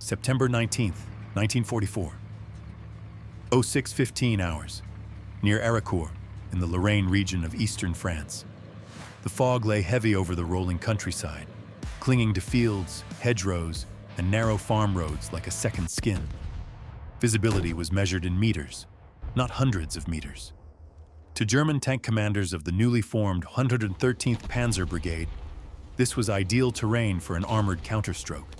September 19th, 1944. 06:15 hours, near Arracourt, in the Lorraine region of eastern France. The fog lay heavy over the rolling countryside, clinging to fields, hedgerows, and narrow farm roads like a second skin. Visibility was measured in meters, not hundreds of meters. To German tank commanders of the newly formed 113th Panzer Brigade, this was ideal terrain for an armored counterstroke.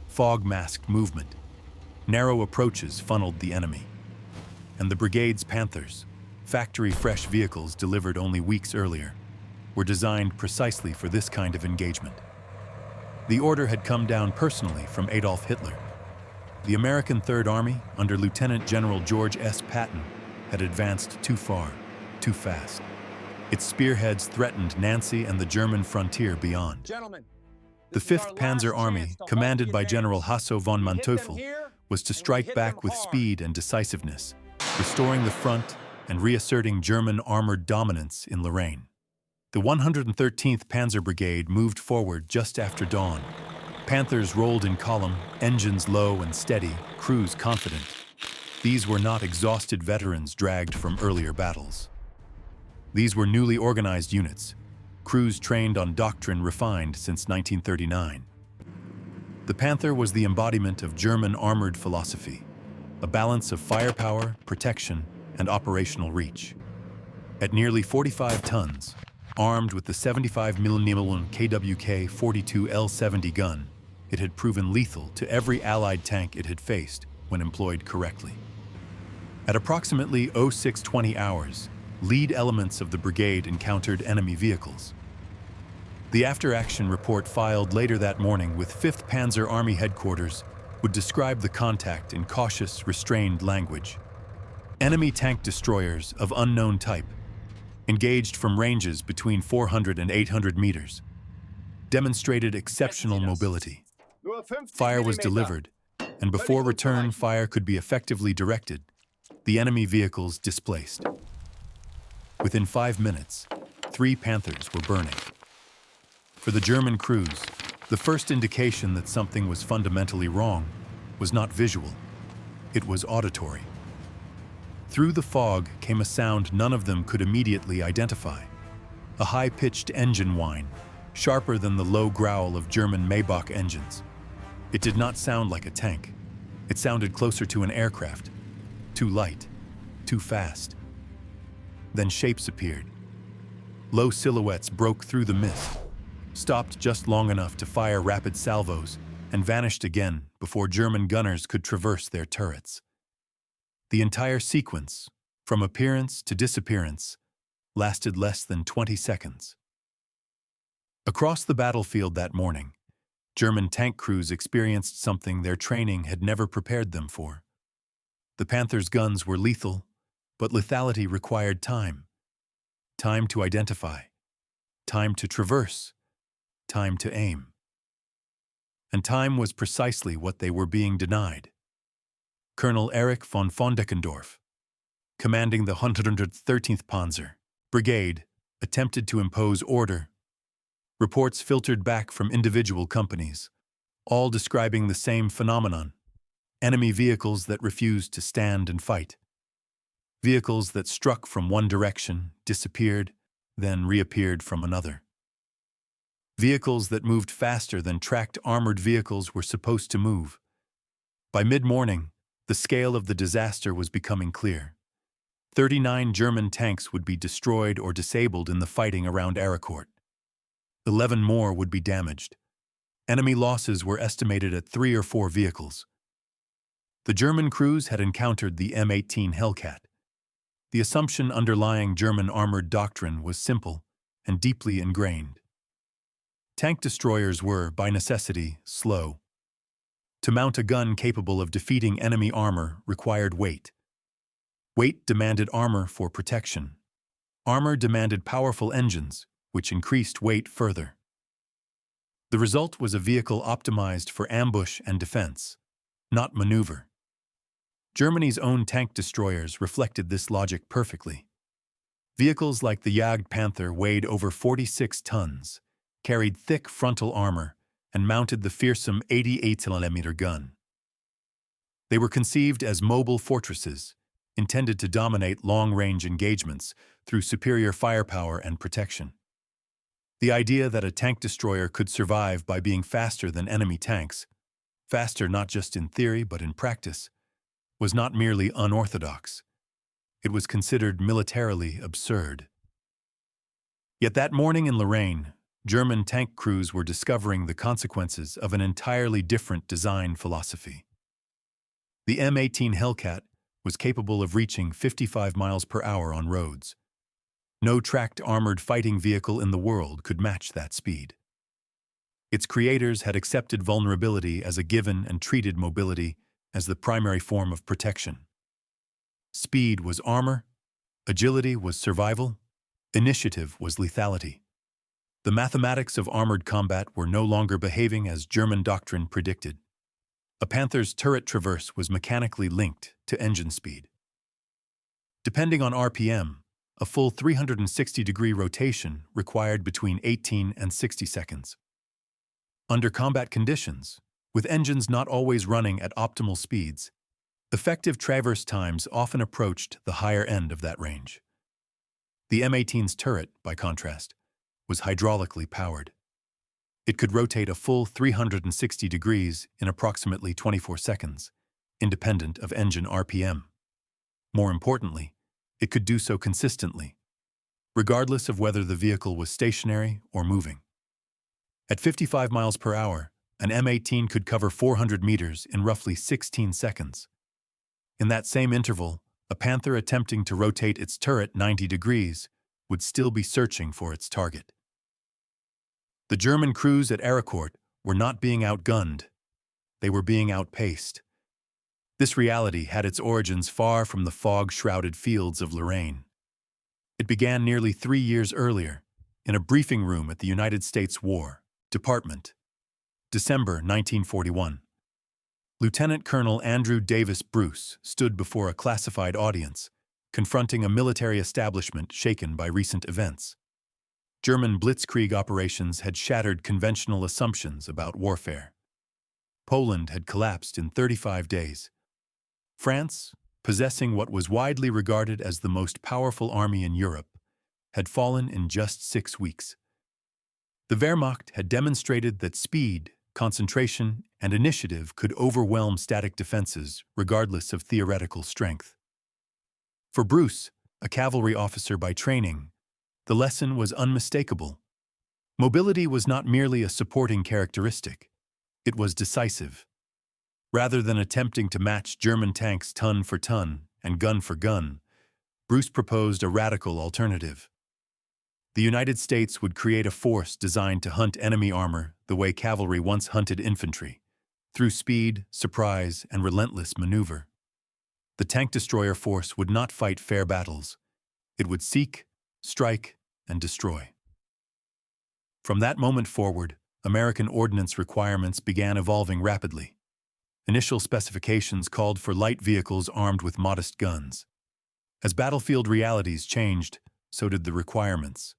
Fog masked movement. Narrow approaches funneled the enemy. And the brigade's Panthers, factory-fresh vehicles delivered only weeks earlier, were designed precisely for this kind of engagement. The order had come down personally from Adolf Hitler. The American Third Army, under Lieutenant General George S. Patton, had advanced too far, too fast. Its spearheads threatened Nancy and the German frontier beyond. Gentlemen, the 5th Panzer Army, commanded by General Hasso von Manteuffel, was to strike back with speed and decisiveness, restoring the front and reasserting German armored dominance in Lorraine. The 113th Panzer Brigade moved forward just after dawn. Panthers rolled in column, engines low and steady, crews confident. These were not exhausted veterans dragged from earlier battles. These were newly organized units, crews trained on doctrine refined since 1939. The Panther was the embodiment of German armored philosophy, a balance of firepower, protection, and operational reach. At nearly 45 tons, armed with the 75mm KWK 42L70 gun, it had proven lethal to every Allied tank it had faced when employed correctly. At approximately 06:20 hours, lead elements of the brigade encountered enemy vehicles. The after-action report filed later that morning with 5th Panzer Army headquarters would describe the contact in cautious, restrained language. Enemy tank destroyers of unknown type, engaged from ranges between 400 and 800 meters, demonstrated exceptional mobility. Fire was delivered, and before return fire could be effectively directed, the enemy vehicles displaced. Within 5 minutes, 3 Panthers were burning. For the German crews, the first indication that something was fundamentally wrong was not visual, it was auditory. Through the fog came a sound none of them could immediately identify. A high-pitched engine whine, sharper than the low growl of German Maybach engines. It did not sound like a tank. It sounded closer to an aircraft. Too light, too fast. Then shapes appeared. Low silhouettes broke through the mist, stopped just long enough to fire rapid salvos, and vanished again before German gunners could traverse their turrets. The entire sequence, from appearance to disappearance, lasted less than 20 seconds. Across the battlefield that morning, German tank crews experienced something their training had never prepared them for. The Panthers' guns were lethal, but lethality required time. Time to identify, time to traverse, time to aim. And time was precisely what they were being denied. Colonel Erich von Deckendorf, commanding the 113th Panzer Brigade, attempted to impose order. Reports filtered back from individual companies, all describing the same phenomenon: enemy vehicles that refused to stand and fight. Vehicles that struck from one direction, disappeared, then reappeared from another. Vehicles that moved faster than tracked armored vehicles were supposed to move. By mid-morning, the scale of the disaster was becoming clear. 39 German tanks would be destroyed or disabled in the fighting around Arracourt. 11 more would be damaged. Enemy losses were estimated at 3 or 4 vehicles. The German crews had encountered the M18 Hellcat. The assumption underlying German armored doctrine was simple and deeply ingrained. Tank destroyers were, by necessity, slow. To mount a gun capable of defeating enemy armor required weight. Weight demanded armor for protection. Armor demanded powerful engines, which increased weight further. The result was a vehicle optimized for ambush and defense, not maneuver. Germany's own tank destroyers reflected this logic perfectly. Vehicles like the Jagd Panther weighed over 46 tons, carried thick frontal armor, and mounted the fearsome 88mm gun. They were conceived as mobile fortresses, intended to dominate long-range engagements through superior firepower and protection. The idea that a tank destroyer could survive by being faster than enemy tanks, faster not just in theory but in practice, was not merely unorthodox. It was considered militarily absurd. Yet that morning in Lorraine, German tank crews were discovering the consequences of an entirely different design philosophy. The M18 Hellcat was capable of reaching 55 miles per hour on roads. No tracked armored fighting vehicle in the world could match that speed. Its creators had accepted vulnerability as a given and treated mobility as the primary form of protection. Speed was armor, agility was survival, initiative was lethality. The mathematics of armored combat were no longer behaving as German doctrine predicted. A Panther's turret traverse was mechanically linked to engine speed. Depending on RPM, a full 360-degree rotation required between 18 and 60 seconds. Under combat conditions, with engines not always running at optimal speeds, effective traverse times often approached the higher end of that range. The M18's turret, by contrast, was hydraulically powered. It could rotate a full 360 degrees in approximately 24 seconds, independent of engine RPM. More importantly, it could do so consistently, regardless of whether the vehicle was stationary or moving. At 55 miles per hour, an M18 could cover 400 meters in roughly 16 seconds. In that same interval, a Panther attempting to rotate its turret 90 degrees would still be searching for its target. The German crews at Arracourt were not being outgunned. They were being outpaced. This reality had its origins far from the fog-shrouded fields of Lorraine. It began nearly 3 years earlier, in a briefing room at the United States War Department. December 1941. Lieutenant Colonel Andrew Davis Bruce stood before a classified audience, confronting a military establishment shaken by recent events. German blitzkrieg operations had shattered conventional assumptions about warfare. Poland had collapsed in 35 days. France, possessing what was widely regarded as the most powerful army in Europe, had fallen in just 6 weeks. The Wehrmacht had demonstrated that speed, concentration, and initiative could overwhelm static defenses regardless of theoretical strength. For Bruce, a cavalry officer by training, the lesson was unmistakable. Mobility was not merely a supporting characteristic. It was decisive. Rather than attempting to match German tanks ton for ton and gun for gun, Bruce proposed a radical alternative. The United States would create a force designed to hunt enemy armor the way cavalry once hunted infantry, through speed, surprise, and relentless maneuver. The tank destroyer force would not fight fair battles. It would seek, strike, and destroy. From that moment forward, American ordnance requirements began evolving rapidly. Initial specifications called for light vehicles armed with modest guns. As battlefield realities changed, so did the requirements.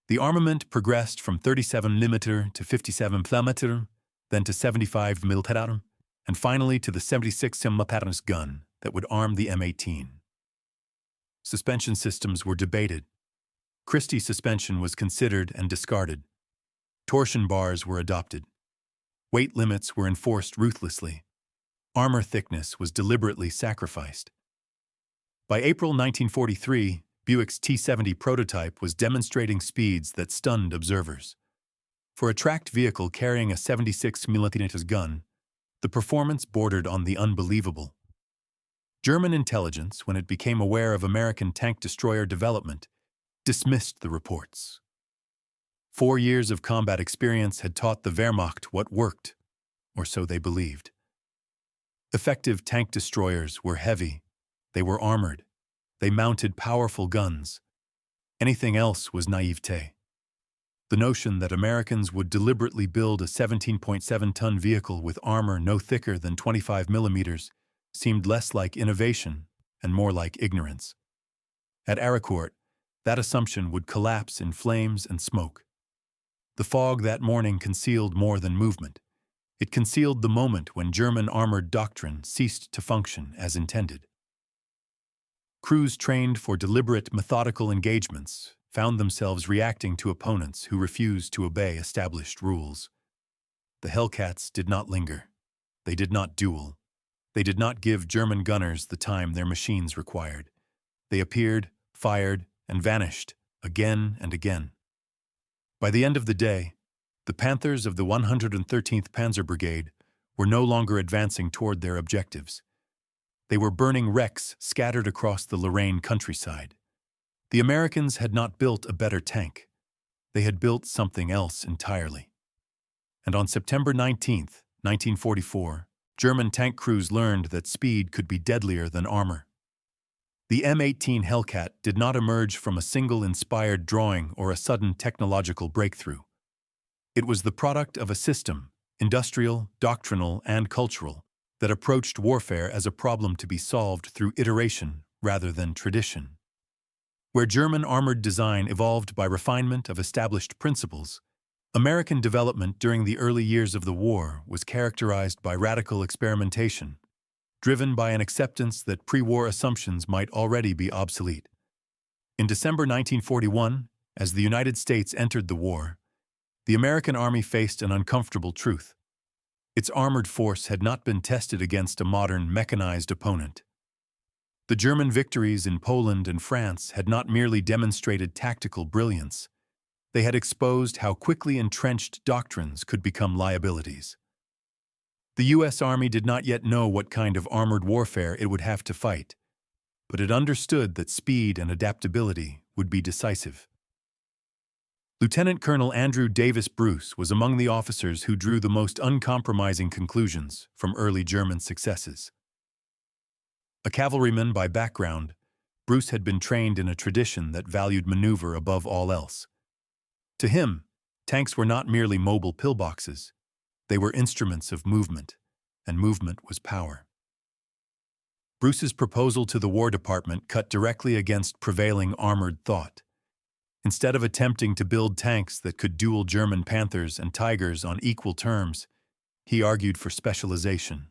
The armament progressed from 37mm to 57mm, then to 75mm, and finally to the 76mm gun that would arm the M18. Suspension systems were debated. Christie suspension was considered and discarded. Torsion bars were adopted. Weight limits were enforced ruthlessly. Armor thickness was deliberately sacrificed. By April 1943, Buick's T-70 prototype was demonstrating speeds that stunned observers. For a tracked vehicle carrying a 76mm gun, the performance bordered on the unbelievable. German intelligence, when it became aware of American tank destroyer development, dismissed the reports. 4 years of combat experience had taught the Wehrmacht what worked, or so they believed. Effective tank destroyers were heavy, they were armored, they mounted powerful guns. Anything else was naivete. The notion that Americans would deliberately build a 17.7-ton vehicle with armor no thicker than 25 millimeters seemed less like innovation and more like ignorance. At Arracourt, that assumption would collapse in flames and smoke. The fog that morning concealed more than movement. It concealed the moment when German armored doctrine ceased to function as intended. Crews trained for deliberate, methodical engagements found themselves reacting to opponents who refused to obey established rules. The Hellcats did not linger. They did not duel. They did not give German gunners the time their machines required. They appeared, fired, and vanished again and again. By the end of the day, the Panthers of the 113th Panzer Brigade were no longer advancing toward their objectives. They were burning wrecks scattered across the Lorraine countryside. The Americans had not built a better tank. They had built something else entirely. And on September 19, 1944, German tank crews learned that speed could be deadlier than armor. The M18 Hellcat did not emerge from a single inspired drawing or a sudden technological breakthrough. It was the product of a system, industrial, doctrinal, and cultural, that approached warfare as a problem to be solved through iteration rather than tradition. Where German armored design evolved by refinement of established principles, American development during the early years of the war was characterized by radical experimentation, driven by an acceptance that pre-war assumptions might already be obsolete. In December 1941, as the United States entered the war, the American Army faced an uncomfortable truth. Its armored force had not been tested against a modern, mechanized opponent. The German victories in Poland and France had not merely demonstrated tactical brilliance. They had exposed how quickly entrenched doctrines could become liabilities. The U.S. Army did not yet know what kind of armored warfare it would have to fight, but it understood that speed and adaptability would be decisive. Lieutenant Colonel Andrew Davis Bruce was among the officers who drew the most uncompromising conclusions from early German successes. A cavalryman by background, Bruce had been trained in a tradition that valued maneuver above all else. To him, tanks were not merely mobile pillboxes. They were instruments of movement, and movement was power. Bruce's proposal to the War Department cut directly against prevailing armored thought. Instead of attempting to build tanks that could duel German Panthers and Tigers on equal terms, he argued for specialization.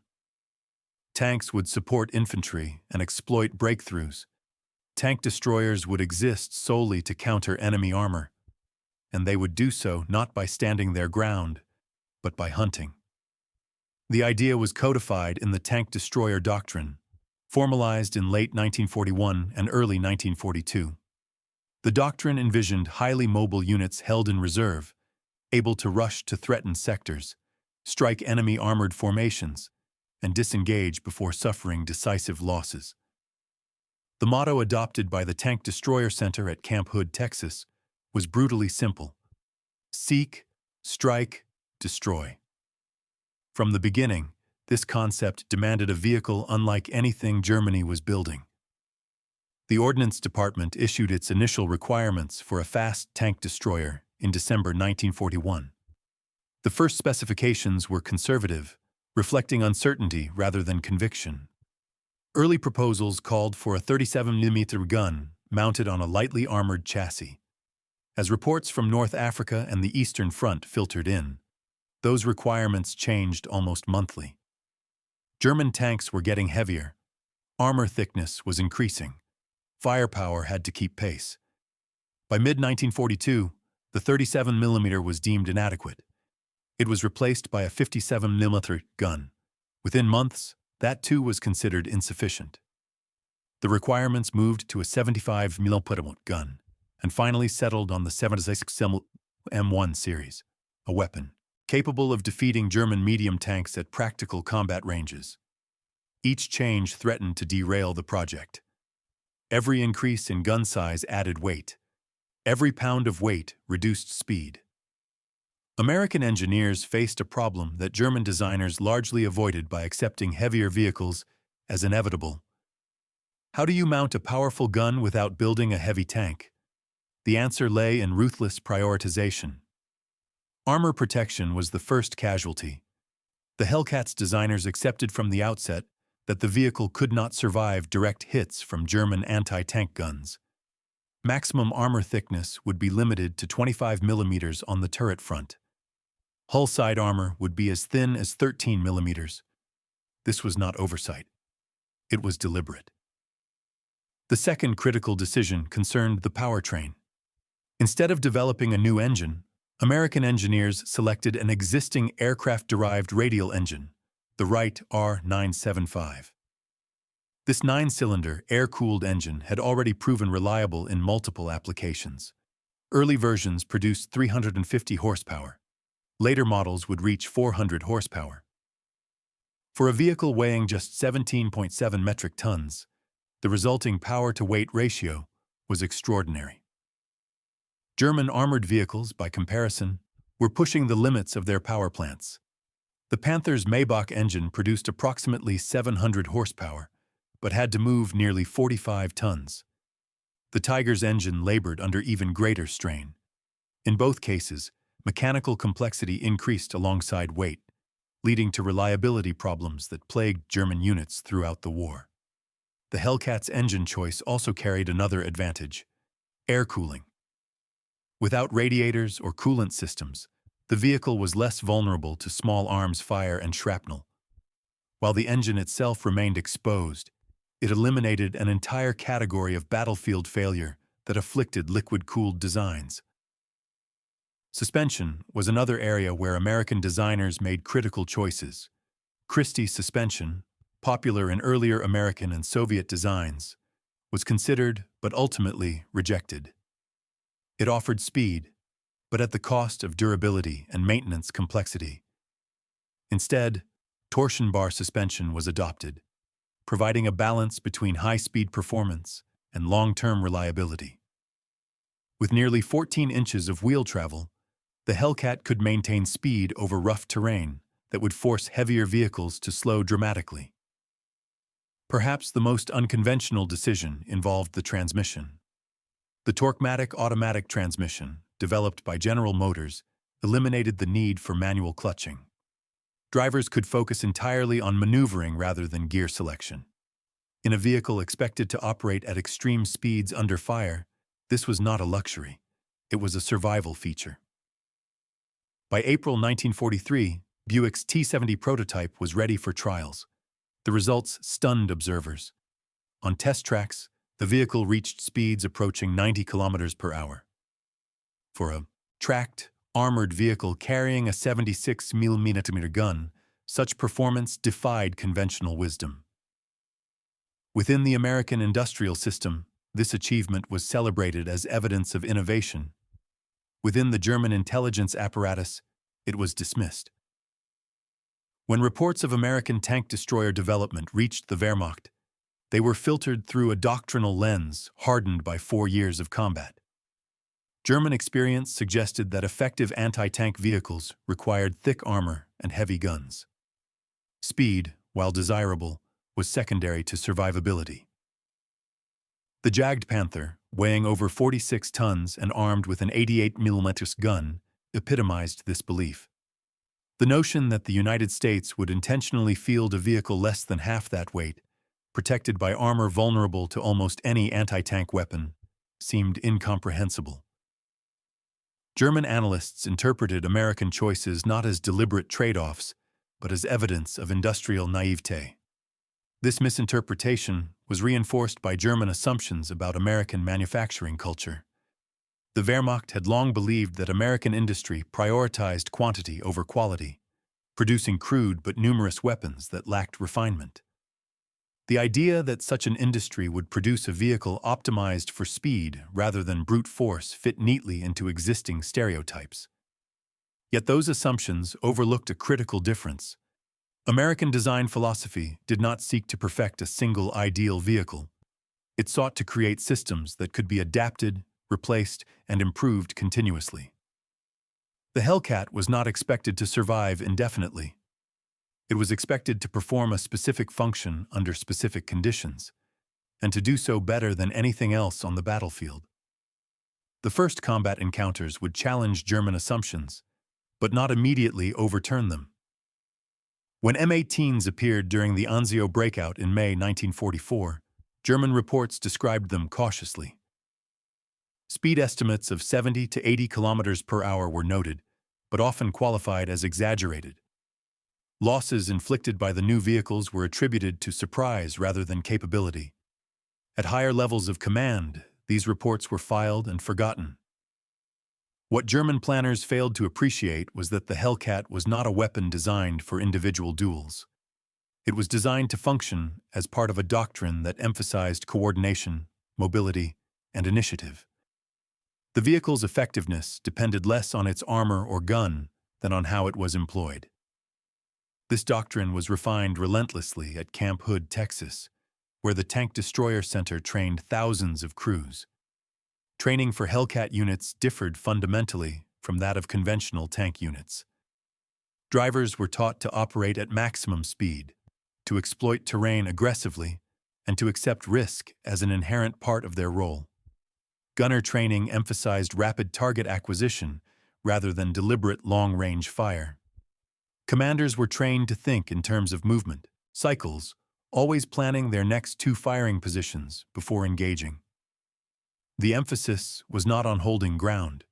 Tanks would support infantry and exploit breakthroughs. Tank destroyers would exist solely to counter enemy armor, and they would do so not by standing their ground, but by hunting. The idea was codified in the tank destroyer doctrine, formalized in late 1941 and early 1942. The doctrine envisioned highly mobile units held in reserve, able to rush to threatened sectors, strike enemy armored formations, and disengage before suffering decisive losses. The motto adopted by the Tank Destroyer Center at Camp Hood, Texas, was brutally simple: seek, strike, destroy. From the beginning, this concept demanded a vehicle unlike anything Germany was building. The Ordnance Department issued its initial requirements for a fast tank destroyer in December 1941. The first specifications were conservative, reflecting uncertainty rather than conviction. Early proposals called for a 37mm gun mounted on a lightly armored chassis. As reports from North Africa and the Eastern Front filtered in, those requirements changed almost monthly. German tanks were getting heavier. Armor thickness was increasing. Firepower had to keep pace. By mid-1942, the 37mm was deemed inadequate. It was replaced by a 57mm gun. Within months, that too was considered insufficient. The requirements moved to a 75mm gun, and finally settled on the 76mm M1 series, a weapon capable of defeating German medium tanks at practical combat ranges. Each change threatened to derail the project. Every increase in gun size added weight. Every pound of weight reduced speed. American engineers faced a problem that German designers largely avoided by accepting heavier vehicles as inevitable. How do you mount a powerful gun without building a heavy tank? The answer lay in ruthless prioritization. Armor protection was the first casualty. The Hellcat's designers accepted from the outset that the vehicle could not survive direct hits from German anti-tank guns. Maximum armor thickness would be limited to 25mm on the turret front. Hull side armor would be as thin as 13 millimeters. This was not oversight. It was deliberate. The second critical decision concerned the powertrain. Instead of developing a new engine, American engineers selected an existing aircraft-derived radial engine, the Wright R975. This 9-cylinder, air-cooled engine had already proven reliable in multiple applications. Early versions produced 350 horsepower. Later models would reach 400 horsepower. For a vehicle weighing just 17.7 metric tons, the resulting power-to-weight ratio was extraordinary. German armored vehicles, by comparison, were pushing the limits of their power plants. The Panther's Maybach engine produced approximately 700 horsepower, but had to move nearly 45 tons. The Tiger's engine labored under even greater strain. In both cases, mechanical complexity increased alongside weight, leading to reliability problems that plagued German units throughout the war. The Hellcat's engine choice also carried another advantage: air cooling. Without radiators or coolant systems, the vehicle was less vulnerable to small arms fire and shrapnel. While the engine itself remained exposed, it eliminated an entire category of battlefield failure that afflicted liquid-cooled designs. Suspension was another area where American designers made critical choices. Christie's suspension, popular in earlier American and Soviet designs, was considered but ultimately rejected. It offered speed, but at the cost of durability and maintenance complexity. Instead, torsion bar suspension was adopted, providing a balance between high-speed performance and long-term reliability. With nearly 14 inches of wheel travel, the Hellcat could maintain speed over rough terrain that would force heavier vehicles to slow dramatically. Perhaps the most unconventional decision involved the transmission. The Torquematic automatic transmission, developed by General Motors, eliminated the need for manual clutching. Drivers could focus entirely on maneuvering rather than gear selection. In a vehicle expected to operate at extreme speeds under fire, this was not a luxury. It was a survival feature. By April 1943, Buick's T-70 prototype was ready for trials. The results stunned observers. On test tracks, the vehicle reached speeds approaching 90 kilometers per hour. For a tracked, armored vehicle carrying a 76mm gun, such performance defied conventional wisdom. Within the American industrial system, this achievement was celebrated as evidence of innovation. Within the German intelligence apparatus, it was dismissed. When reports of American tank destroyer development reached the Wehrmacht, they were filtered through a doctrinal lens hardened by 4 years of combat. German experience suggested that effective anti-tank vehicles required thick armor and heavy guns. Speed, while desirable, was secondary to survivability. The Jagd Panther, weighing over 46 tons and armed with an 88mm gun, epitomized this belief. The notion that the United States would intentionally field a vehicle less than half that weight, protected by armor vulnerable to almost any anti-tank weapon, seemed incomprehensible. German analysts interpreted American choices not as deliberate trade-offs, but as evidence of industrial naivete. This misinterpretation was reinforced by German assumptions about American manufacturing culture. The Wehrmacht had long believed that American industry prioritized quantity over quality, producing crude but numerous weapons that lacked refinement. The idea that such an industry would produce a vehicle optimized for speed rather than brute force fit neatly into existing stereotypes. Yet those assumptions overlooked a critical difference. American design philosophy did not seek to perfect a single ideal vehicle. It sought to create systems that could be adapted, replaced, and improved continuously. The Hellcat was not expected to survive indefinitely. It was expected to perform a specific function under specific conditions, and to do so better than anything else on the battlefield. The first combat encounters would challenge German assumptions, but not immediately overturn them. When M18s appeared during the Anzio breakout in May 1944, German reports described them cautiously. Speed estimates of 70 to 80 kilometers per hour were noted, but often qualified as exaggerated. Losses inflicted by the new vehicles were attributed to surprise rather than capability. At higher levels of command, these reports were filed and forgotten. What German planners failed to appreciate was that the Hellcat was not a weapon designed for individual duels. It was designed to function as part of a doctrine that emphasized coordination, mobility, and initiative. The vehicle's effectiveness depended less on its armor or gun than on how it was employed. This doctrine was refined relentlessly at Camp Hood, Texas, where the Tank Destroyer Center trained thousands of crews. Training for Hellcat units differed fundamentally from that of conventional tank units. Drivers were taught to operate at maximum speed, to exploit terrain aggressively, and to accept risk as an inherent part of their role. Gunner training emphasized rapid target acquisition rather than deliberate long-range fire. Commanders were trained to think in terms of movement, cycles, always planning their next two firing positions before engaging. The emphasis was not on holding ground,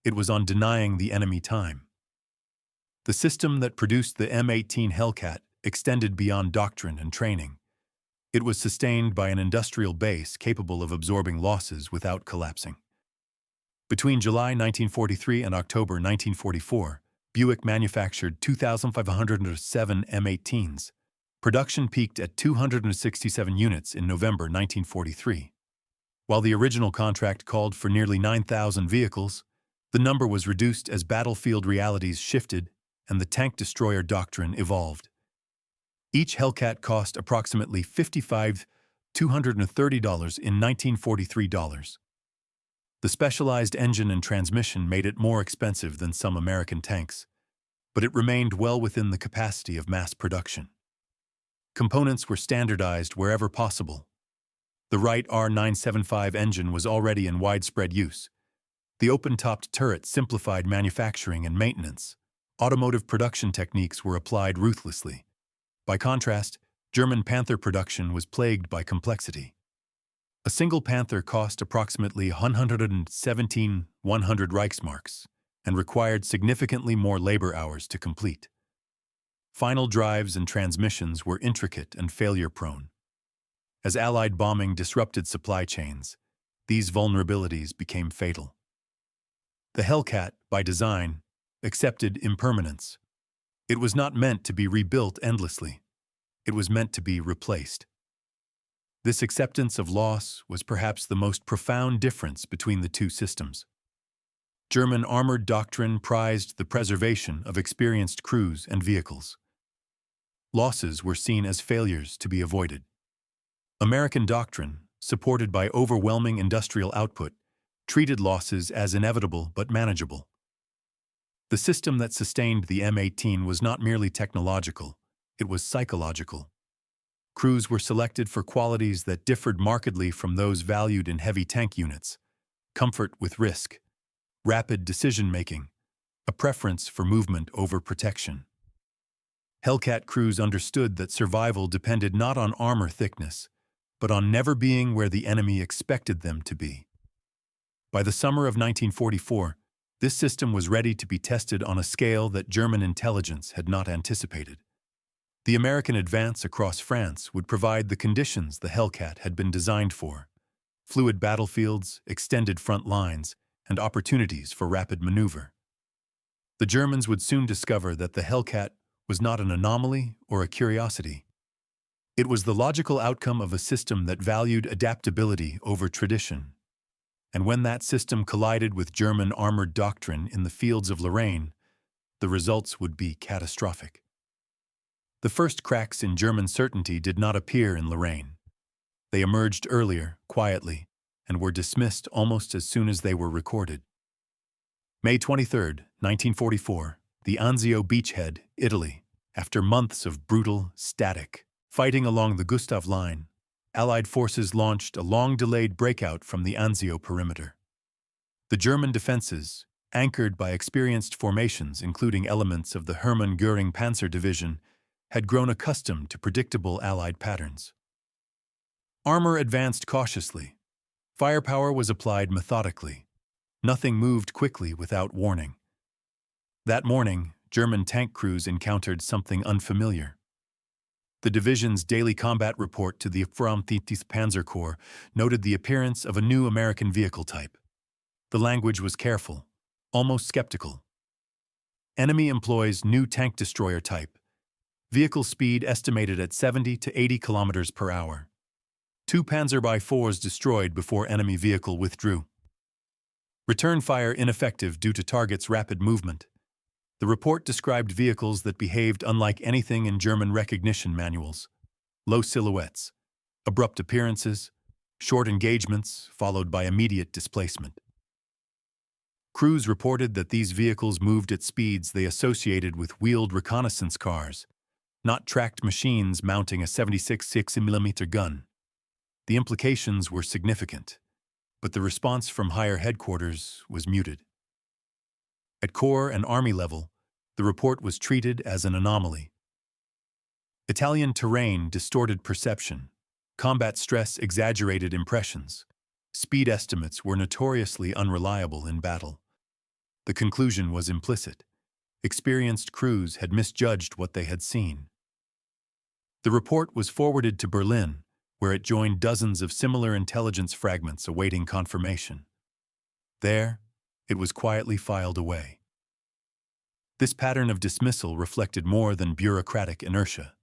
it was on denying the enemy time. The system that produced the M18 Hellcat extended beyond doctrine and training. It was sustained by an industrial base capable of absorbing losses without collapsing. Between July 1943 and October 1944, Buick manufactured 2,507 M18s. Production peaked at 267 units in November 1943. While the original contract called for nearly 9,000 vehicles, the number was reduced as battlefield realities shifted and the tank destroyer doctrine evolved. Each Hellcat cost approximately $55,230 in 1943 dollars. The specialized engine and transmission made it more expensive than some American tanks, but it remained well within the capacity of mass production. Components were standardized wherever possible. The Wright R975 engine was already in widespread use. The open-topped turret simplified manufacturing and maintenance. Automotive production techniques were applied ruthlessly. By contrast, German Panther production was plagued by complexity. A single Panther cost approximately 117,100 Reichsmarks and required significantly more labor hours to complete. Final drives and transmissions were intricate and failure-prone. As Allied bombing disrupted supply chains, these vulnerabilities became fatal. The Hellcat, by design, accepted impermanence. It was not meant to be rebuilt endlessly. It was meant to be replaced. This acceptance of loss was perhaps the most profound difference between the two systems. German armored doctrine prized the preservation of experienced crews and vehicles. Losses were seen as failures to be avoided. American doctrine, supported by overwhelming industrial output, treated losses as inevitable but manageable. The system that sustained the M18 was not merely technological, it was psychological. Crews were selected for qualities that differed markedly from those valued in heavy tank units: comfort with risk, rapid decision-making, a preference for movement over protection. Hellcat crews understood that survival depended not on armor thickness, but on never being where the enemy expected them to be. By the summer of 1944, this system was ready to be tested on a scale that German intelligence had not anticipated. The American advance across France would provide the conditions the Hellcat had been designed for: fluid battlefields, extended front lines, and opportunities for rapid maneuver. The Germans would soon discover that the Hellcat was not an anomaly or a curiosity. It was the logical outcome of a system that valued adaptability over tradition. And when that system collided with German armored doctrine in the fields of Lorraine, the results would be catastrophic. The first cracks in German certainty did not appear in Lorraine. They emerged earlier, quietly, and were dismissed almost as soon as they were recorded. May 23, 1944, the Anzio beachhead, Italy. After months of brutal, static fighting along the Gustav Line, Allied forces launched a long-delayed breakout from the Anzio perimeter. The German defenses, anchored by experienced formations including elements of the Hermann Göring Panzer Division, had grown accustomed to predictable Allied patterns. Armor advanced cautiously. Firepower was applied methodically. Nothing moved quickly without warning. That morning, German tank crews encountered something unfamiliar. The division's daily combat report to the M18 Panzer Corps noted the appearance of a new American vehicle type. The language was careful, almost skeptical. Enemy employs new tank destroyer type. Vehicle speed estimated at 70 to 80 kilometers per hour. 2 Panzer by-4s destroyed before enemy vehicle withdrew. Return fire ineffective due to target's rapid movement. The report described vehicles that behaved unlike anything in German recognition manuals. Low silhouettes, abrupt appearances, short engagements followed by immediate displacement. Crews reported that these vehicles moved at speeds they associated with wheeled reconnaissance cars, not tracked machines mounting a 76 6mm gun. The implications were significant, but the response from higher headquarters was muted. At Corps and Army level, the report was treated as an anomaly. Italian terrain distorted perception. Combat stress exaggerated impressions. Speed estimates were notoriously unreliable in battle. The conclusion was implicit. Experienced crews had misjudged what they had seen. The report was forwarded to Berlin, where it joined dozens of similar intelligence fragments awaiting confirmation. There, it was quietly filed away. This pattern of dismissal reflected more than bureaucratic inertia.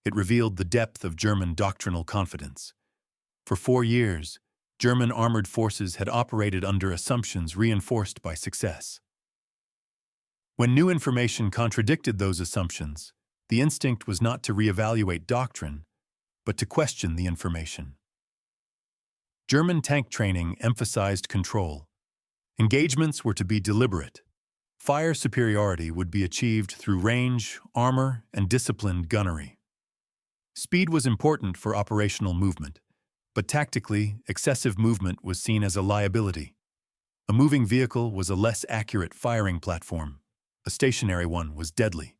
It revealed the depth of German doctrinal confidence. For 4 years, German armored forces had operated under assumptions reinforced by success. When new information contradicted those assumptions, the instinct was not to reevaluate doctrine, but to question the information. German tank training emphasized control. Engagements were to be deliberate. Fire superiority would be achieved through range, armor, and disciplined gunnery. Speed was important for operational movement, but tactically, excessive movement was seen as a liability. A moving vehicle was a less accurate firing platform. A stationary one was deadly.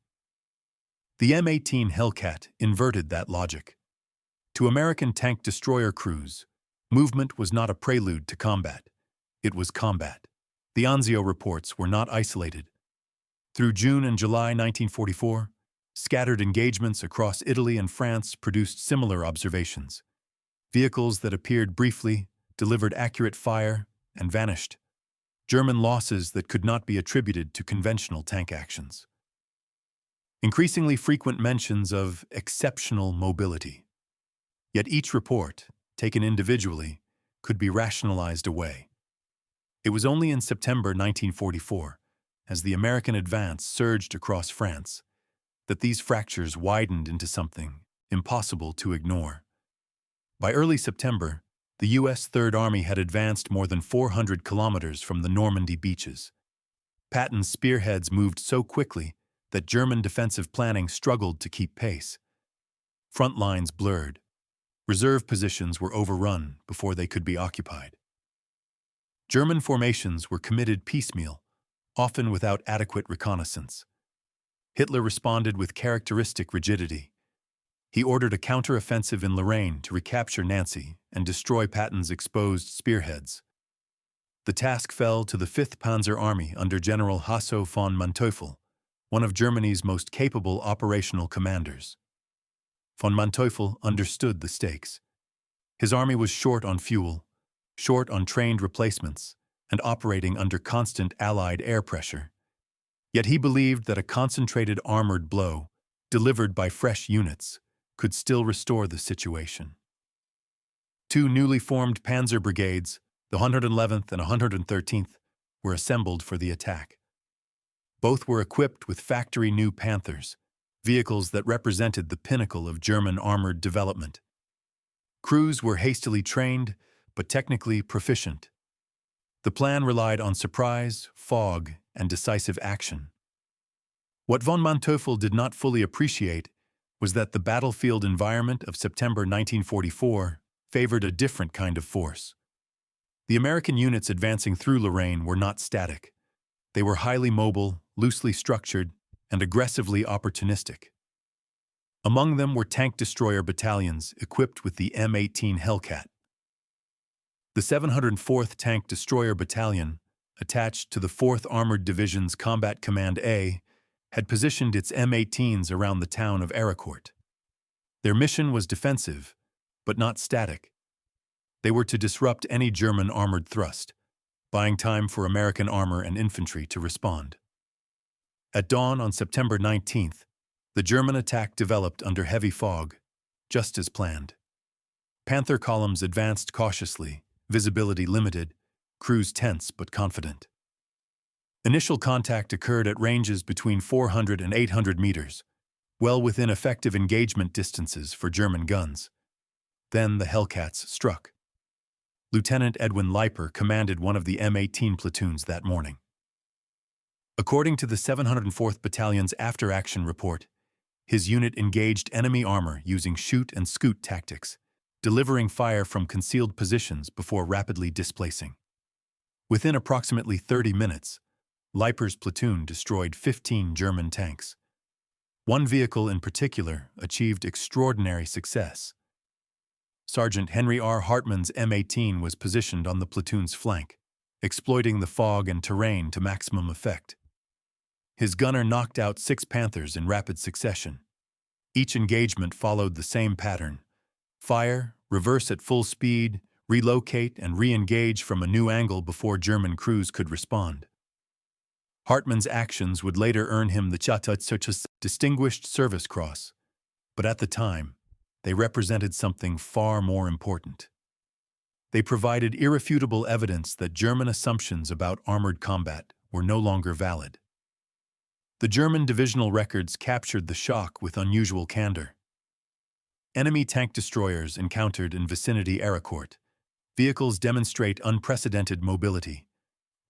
The M18 Hellcat inverted that logic. To American tank destroyer crews, movement was not a prelude to combat. It was combat. The Anzio reports were not isolated. Through June and July 1944, scattered engagements across Italy and France produced similar observations. Vehicles that appeared briefly, delivered accurate fire, and vanished. German losses that could not be attributed to conventional tank actions. Increasingly frequent mentions of exceptional mobility. Yet each report, taken individually, could be rationalized away. It was only in September 1944, as the American advance surged across France, that these fractures widened into something impossible to ignore. By early September, the U.S. Third Army had advanced more than 400 kilometers from the Normandy beaches. Patton's spearheads moved so quickly that German defensive planning struggled to keep pace. Front lines blurred. Reserve positions were overrun before they could be occupied. German formations were committed piecemeal, often without adequate reconnaissance. Hitler responded with characteristic rigidity. He ordered a counter-offensive in Lorraine to recapture Nancy and destroy Patton's exposed spearheads. The task fell to the 5th Panzer Army under General Hasso von Manteuffel, one of Germany's most capable operational commanders. Von Manteuffel understood the stakes. His army was short on fuel, short on trained replacements, and operating under constant Allied air pressure. Yet he believed that a concentrated armored blow, delivered by fresh units, could still restore the situation. 2 newly formed panzer brigades, the 111th and 113th, were assembled for the attack. Both were equipped with factory-new Panthers, vehicles that represented the pinnacle of German armored development. Crews were hastily trained, but technically proficient. The plan relied on surprise, fog, and decisive action. What von Manteuffel did not fully appreciate was that the battlefield environment of September 1944 favored a different kind of force. The American units advancing through Lorraine were not static. They were highly mobile, loosely structured, and aggressively opportunistic. Among them were tank destroyer battalions equipped with the M18 Hellcat. The 704th Tank Destroyer Battalion, attached to the 4th Armored Division's Combat Command A, had positioned its M18s around the town of Arracourt. Their mission was defensive, but not static. They were to disrupt any German armored thrust, buying time for American armor and infantry to respond. At dawn on September 19th, the German attack developed under heavy fog, just as planned. Panther columns advanced cautiously, visibility limited, crews tense but confident. Initial contact occurred at ranges between 400 and 800 meters, well within effective engagement distances for German guns. Then the Hellcats struck. Lieutenant Edwin Leiper commanded one of the M18 platoons that morning. According to the 704th Battalion's after-action report, his unit engaged enemy armor using shoot and scoot tactics, delivering fire from concealed positions before rapidly displacing. Within approximately 30 minutes, Leiper's platoon destroyed 15 German tanks. One vehicle in particular achieved extraordinary success. Sergeant Henry R. Hartman's M18 was positioned on the platoon's flank, exploiting the fog and terrain to maximum effect. His gunner knocked out 6 Panthers in rapid succession. Each engagement followed the same pattern: fire, reverse at full speed, relocate and re-engage from a new angle before German crews could respond. Hartman's actions would later earn him the Distinguished Service Cross, but at the time, they represented something far more important. They provided irrefutable evidence that German assumptions about armored combat were no longer valid. The German divisional records captured the shock with unusual candor. Enemy tank destroyers encountered in vicinity Arracourt. Vehicles demonstrate unprecedented mobility.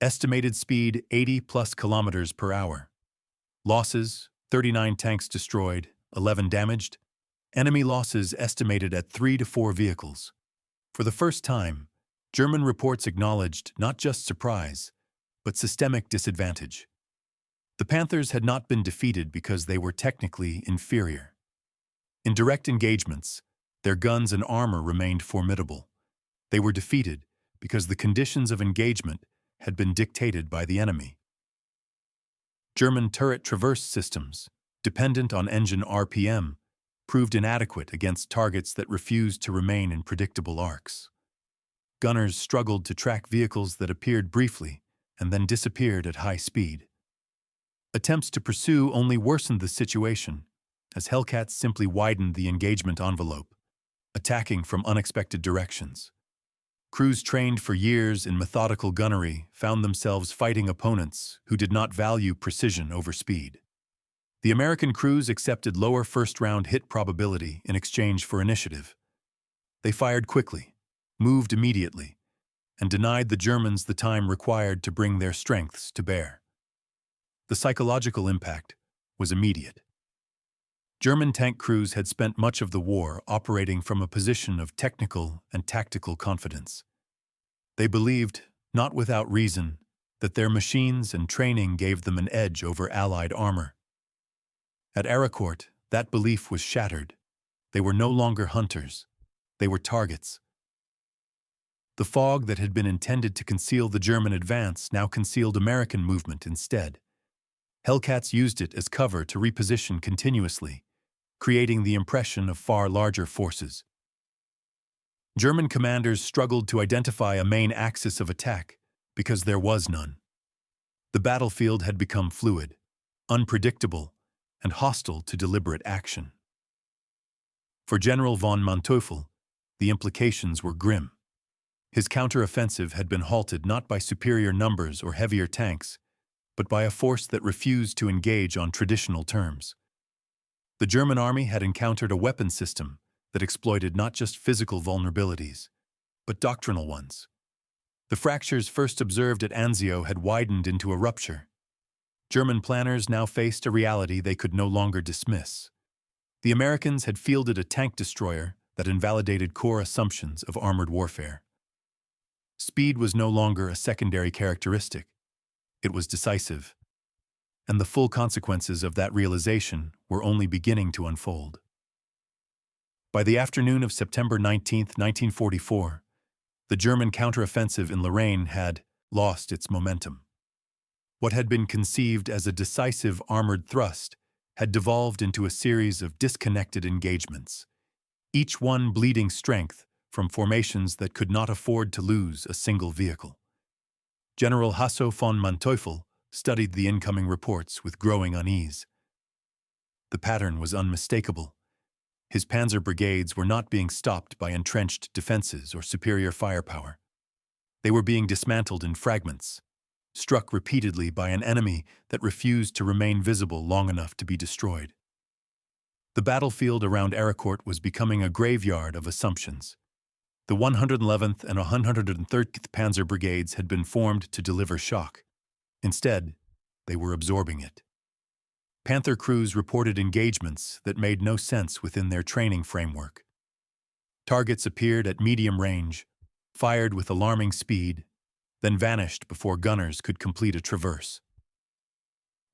Estimated speed 80+ kilometers per hour. Losses: 39 tanks destroyed, 11 damaged. Enemy losses estimated at 3 to 4 vehicles. For the first time, German reports acknowledged not just surprise, but systemic disadvantage. The Panthers had not been defeated because they were technically inferior. In direct engagements, their guns and armor remained formidable. They were defeated because the conditions of engagement had been dictated by the enemy. German turret traverse systems, dependent on engine RPM, proved inadequate against targets that refused to remain in predictable arcs. Gunners struggled to track vehicles that appeared briefly and then disappeared at high speed. Attempts to pursue only worsened the situation, as Hellcats simply widened the engagement envelope, attacking from unexpected directions. Crews trained for years in methodical gunnery found themselves fighting opponents who did not value precision over speed. The American crews accepted lower first-round hit probability in exchange for initiative. They fired quickly, moved immediately, and denied the Germans the time required to bring their strengths to bear. The psychological impact was immediate. German tank crews had spent much of the war operating from a position of technical and tactical confidence. They believed, not without reason, that their machines and training gave them an edge over Allied armor. At Arracourt, that belief was shattered. They were no longer hunters. They were targets. The fog that had been intended to conceal the German advance now concealed American movement instead. Hellcats used it as cover to reposition continuously, creating the impression of far larger forces. German commanders struggled to identify a main axis of attack because there was none. The battlefield had become fluid, unpredictable, and hostile to deliberate action. For General von Manteuffel, the implications were grim. His counteroffensive had been halted not by superior numbers or heavier tanks, but by a force that refused to engage on traditional terms. The German army had encountered a weapon system that exploited not just physical vulnerabilities, but doctrinal ones. The fractures first observed at Anzio had widened into a rupture. German planners now faced a reality they could no longer dismiss. The Americans had fielded a tank destroyer that invalidated core assumptions of armored warfare. Speed was no longer a secondary characteristic. It was decisive. And the full consequences of that realization were only beginning to unfold. By the afternoon of September 19, 1944, the German counteroffensive in Lorraine had, lost its momentum. What had been conceived as a decisive armored thrust had devolved into a series of disconnected engagements, each one bleeding strength from formations that could not afford to lose a single vehicle. General Hasso von Manteuffel studied the incoming reports with growing unease. The pattern was unmistakable. His panzer brigades were not being stopped by entrenched defenses or superior firepower. They were being dismantled in fragments, struck repeatedly by an enemy that refused to remain visible long enough to be destroyed. The battlefield around Arracourt was becoming a graveyard of assumptions. The 111th and 130th Panzer Brigades had been formed to deliver shock. Instead, they were absorbing it. Panther crews reported engagements that made no sense within their training framework. Targets appeared at medium range, fired with alarming speed, then vanished before gunners could complete a traverse.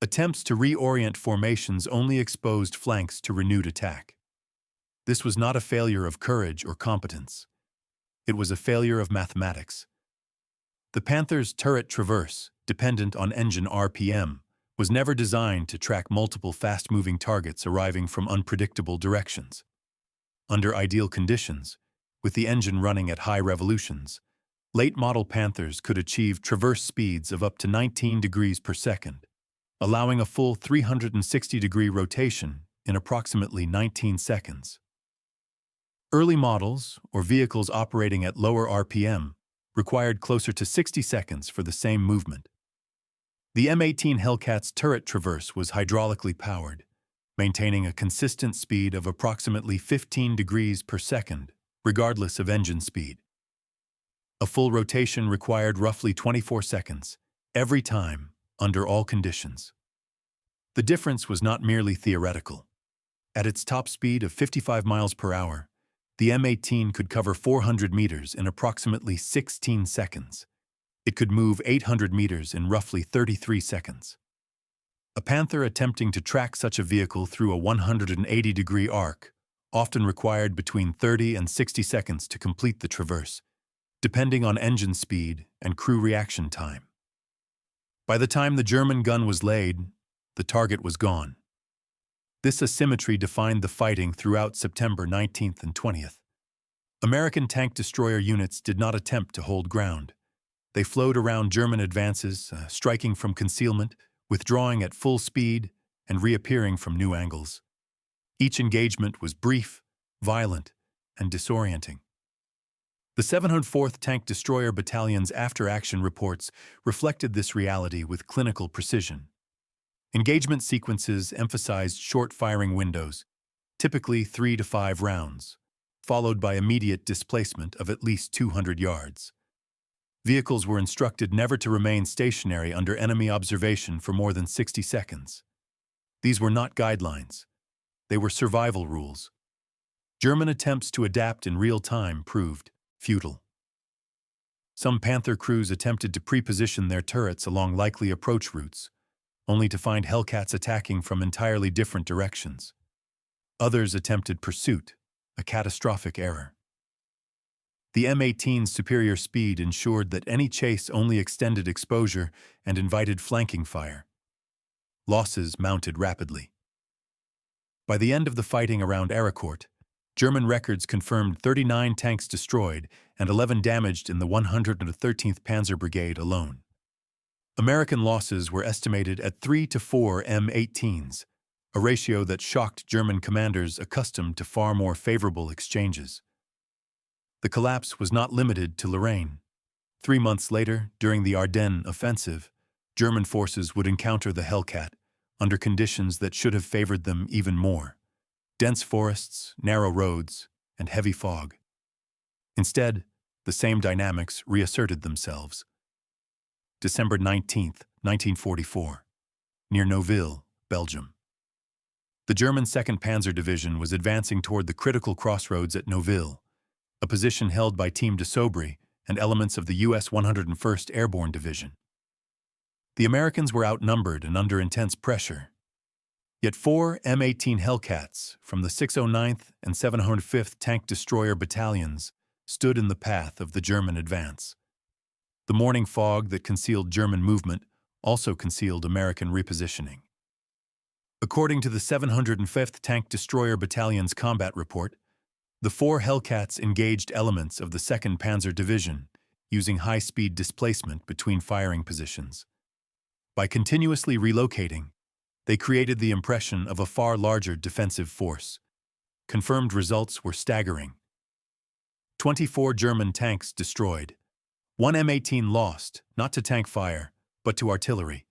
Attempts to reorient formations only exposed flanks to renewed attack. This was not a failure of courage or competence. It was a failure of mathematics. The Panther's turret traverse, dependent on engine RPM, was never designed to track multiple fast-moving targets arriving from unpredictable directions. Under ideal conditions, with the engine running at high revolutions, late-model Panthers could achieve traverse speeds of up to 19 degrees per second, allowing a full 360-degree rotation in approximately 19 seconds. Early models, or vehicles operating at lower RPM, required closer to 60 seconds for the same movement. The M18 Hellcat's turret traverse was hydraulically powered, maintaining a consistent speed of approximately 15 degrees per second, regardless of engine speed. A full rotation required roughly 24 seconds, every time, under all conditions. The difference was not merely theoretical. At its top speed of 55 miles per hour, the M18 could cover 400 meters in approximately 16 seconds. It could move 800 meters in roughly 33 seconds. A Panther attempting to track such a vehicle through a 180-degree arc often required between 30 and 60 seconds to complete the traverse, depending on engine speed and crew reaction time. By the time the German gun was laid, the target was gone. This asymmetry defined the fighting throughout September 19th and 20th. American tank destroyer units did not attempt to hold ground. They flowed around German advances, striking from concealment, withdrawing at full speed, and reappearing from new angles. Each engagement was brief, violent, and disorienting. The 704th Tank Destroyer Battalion's after-action reports reflected this reality with clinical precision. Engagement sequences emphasized short firing windows, typically 3 to 5 rounds, followed by immediate displacement of at least 200 yards. Vehicles were instructed never to remain stationary under enemy observation for more than 60 seconds. These were not guidelines. They were survival rules. German attempts to adapt in real time proved futile. Some Panther crews attempted to pre-position their turrets along likely approach routes, only to find Hellcats attacking from entirely different directions. Others attempted pursuit, a catastrophic error. The M18's superior speed ensured that any chase only extended exposure and invited flanking fire. Losses mounted rapidly. By the end of the fighting around Arracourt, German records confirmed 39 tanks destroyed and 11 damaged in the 113th Panzer Brigade alone. American losses were estimated at 3 to 4 M18s, a ratio that shocked German commanders accustomed to far more favorable exchanges. The collapse was not limited to Lorraine. 3 months later, during the Ardennes offensive, German forces would encounter the Hellcat under conditions that should have favored them even more: dense forests, narrow roads, and heavy fog. Instead, the same dynamics reasserted themselves. December 19, 1944, near Neuville, Belgium. The German 2nd Panzer Division was advancing toward the critical crossroads at Neuville, a position held by Team de Sobry and elements of the U.S. 101st Airborne Division. The Americans were outnumbered and under intense pressure. Yet 4 M18 Hellcats from the 609th and 705th Tank Destroyer Battalions stood in the path of the German advance. The morning fog that concealed German movement also concealed American repositioning. According to the 705th Tank Destroyer Battalion's combat report, the 4 Hellcats engaged elements of the 2nd Panzer Division using high-speed displacement between firing positions. By continuously relocating, they created the impression of a far larger defensive force. Confirmed results were staggering. 24 German tanks destroyed. 1 M18 lost, not to tank fire, but to artillery.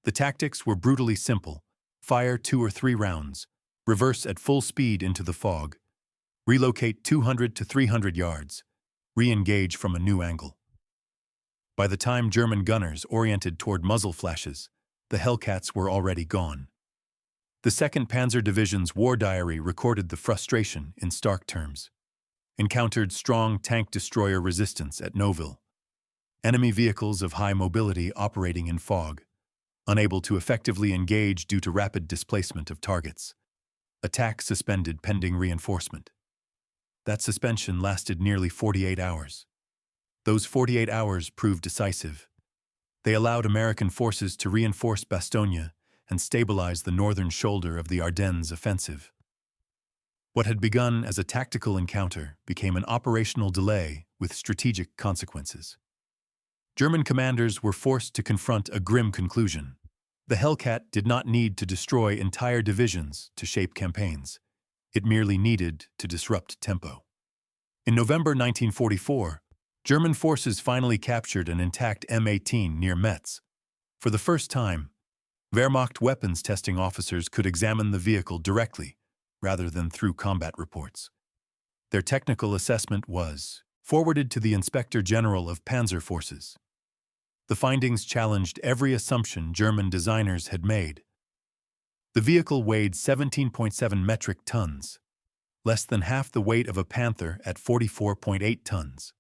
The tactics were brutally simple. Fire 2 or 3 rounds, reverse at full speed into the fog, relocate 200 to 300 yards, re-engage from a new angle. By the time German gunners oriented toward muzzle flashes, the Hellcats were already gone. The 2nd Panzer Division's war diary recorded the frustration in stark terms. Encountered strong tank destroyer resistance at Noville. Enemy vehicles of high mobility operating in fog. Unable to effectively engage due to rapid displacement of targets. Attack suspended pending reinforcement. That suspension lasted nearly 48 hours. Those 48 hours proved decisive. They allowed American forces to reinforce Bastogne and stabilize the northern shoulder of the Ardennes offensive. What had begun as a tactical encounter became an operational delay with strategic consequences. German commanders were forced to confront a grim conclusion. The Hellcat did not need to destroy entire divisions to shape campaigns. It merely needed to disrupt tempo. In November 1944, German forces finally captured an intact M18 near Metz. For the first time, Wehrmacht weapons testing officers could examine the vehicle directly, rather than through combat reports. Their technical assessment was forwarded to the Inspector General of Panzer Forces. The findings challenged every assumption German designers had made. The vehicle weighed 17.7 metric tons, less than half the weight of a Panther at 44.8 tons.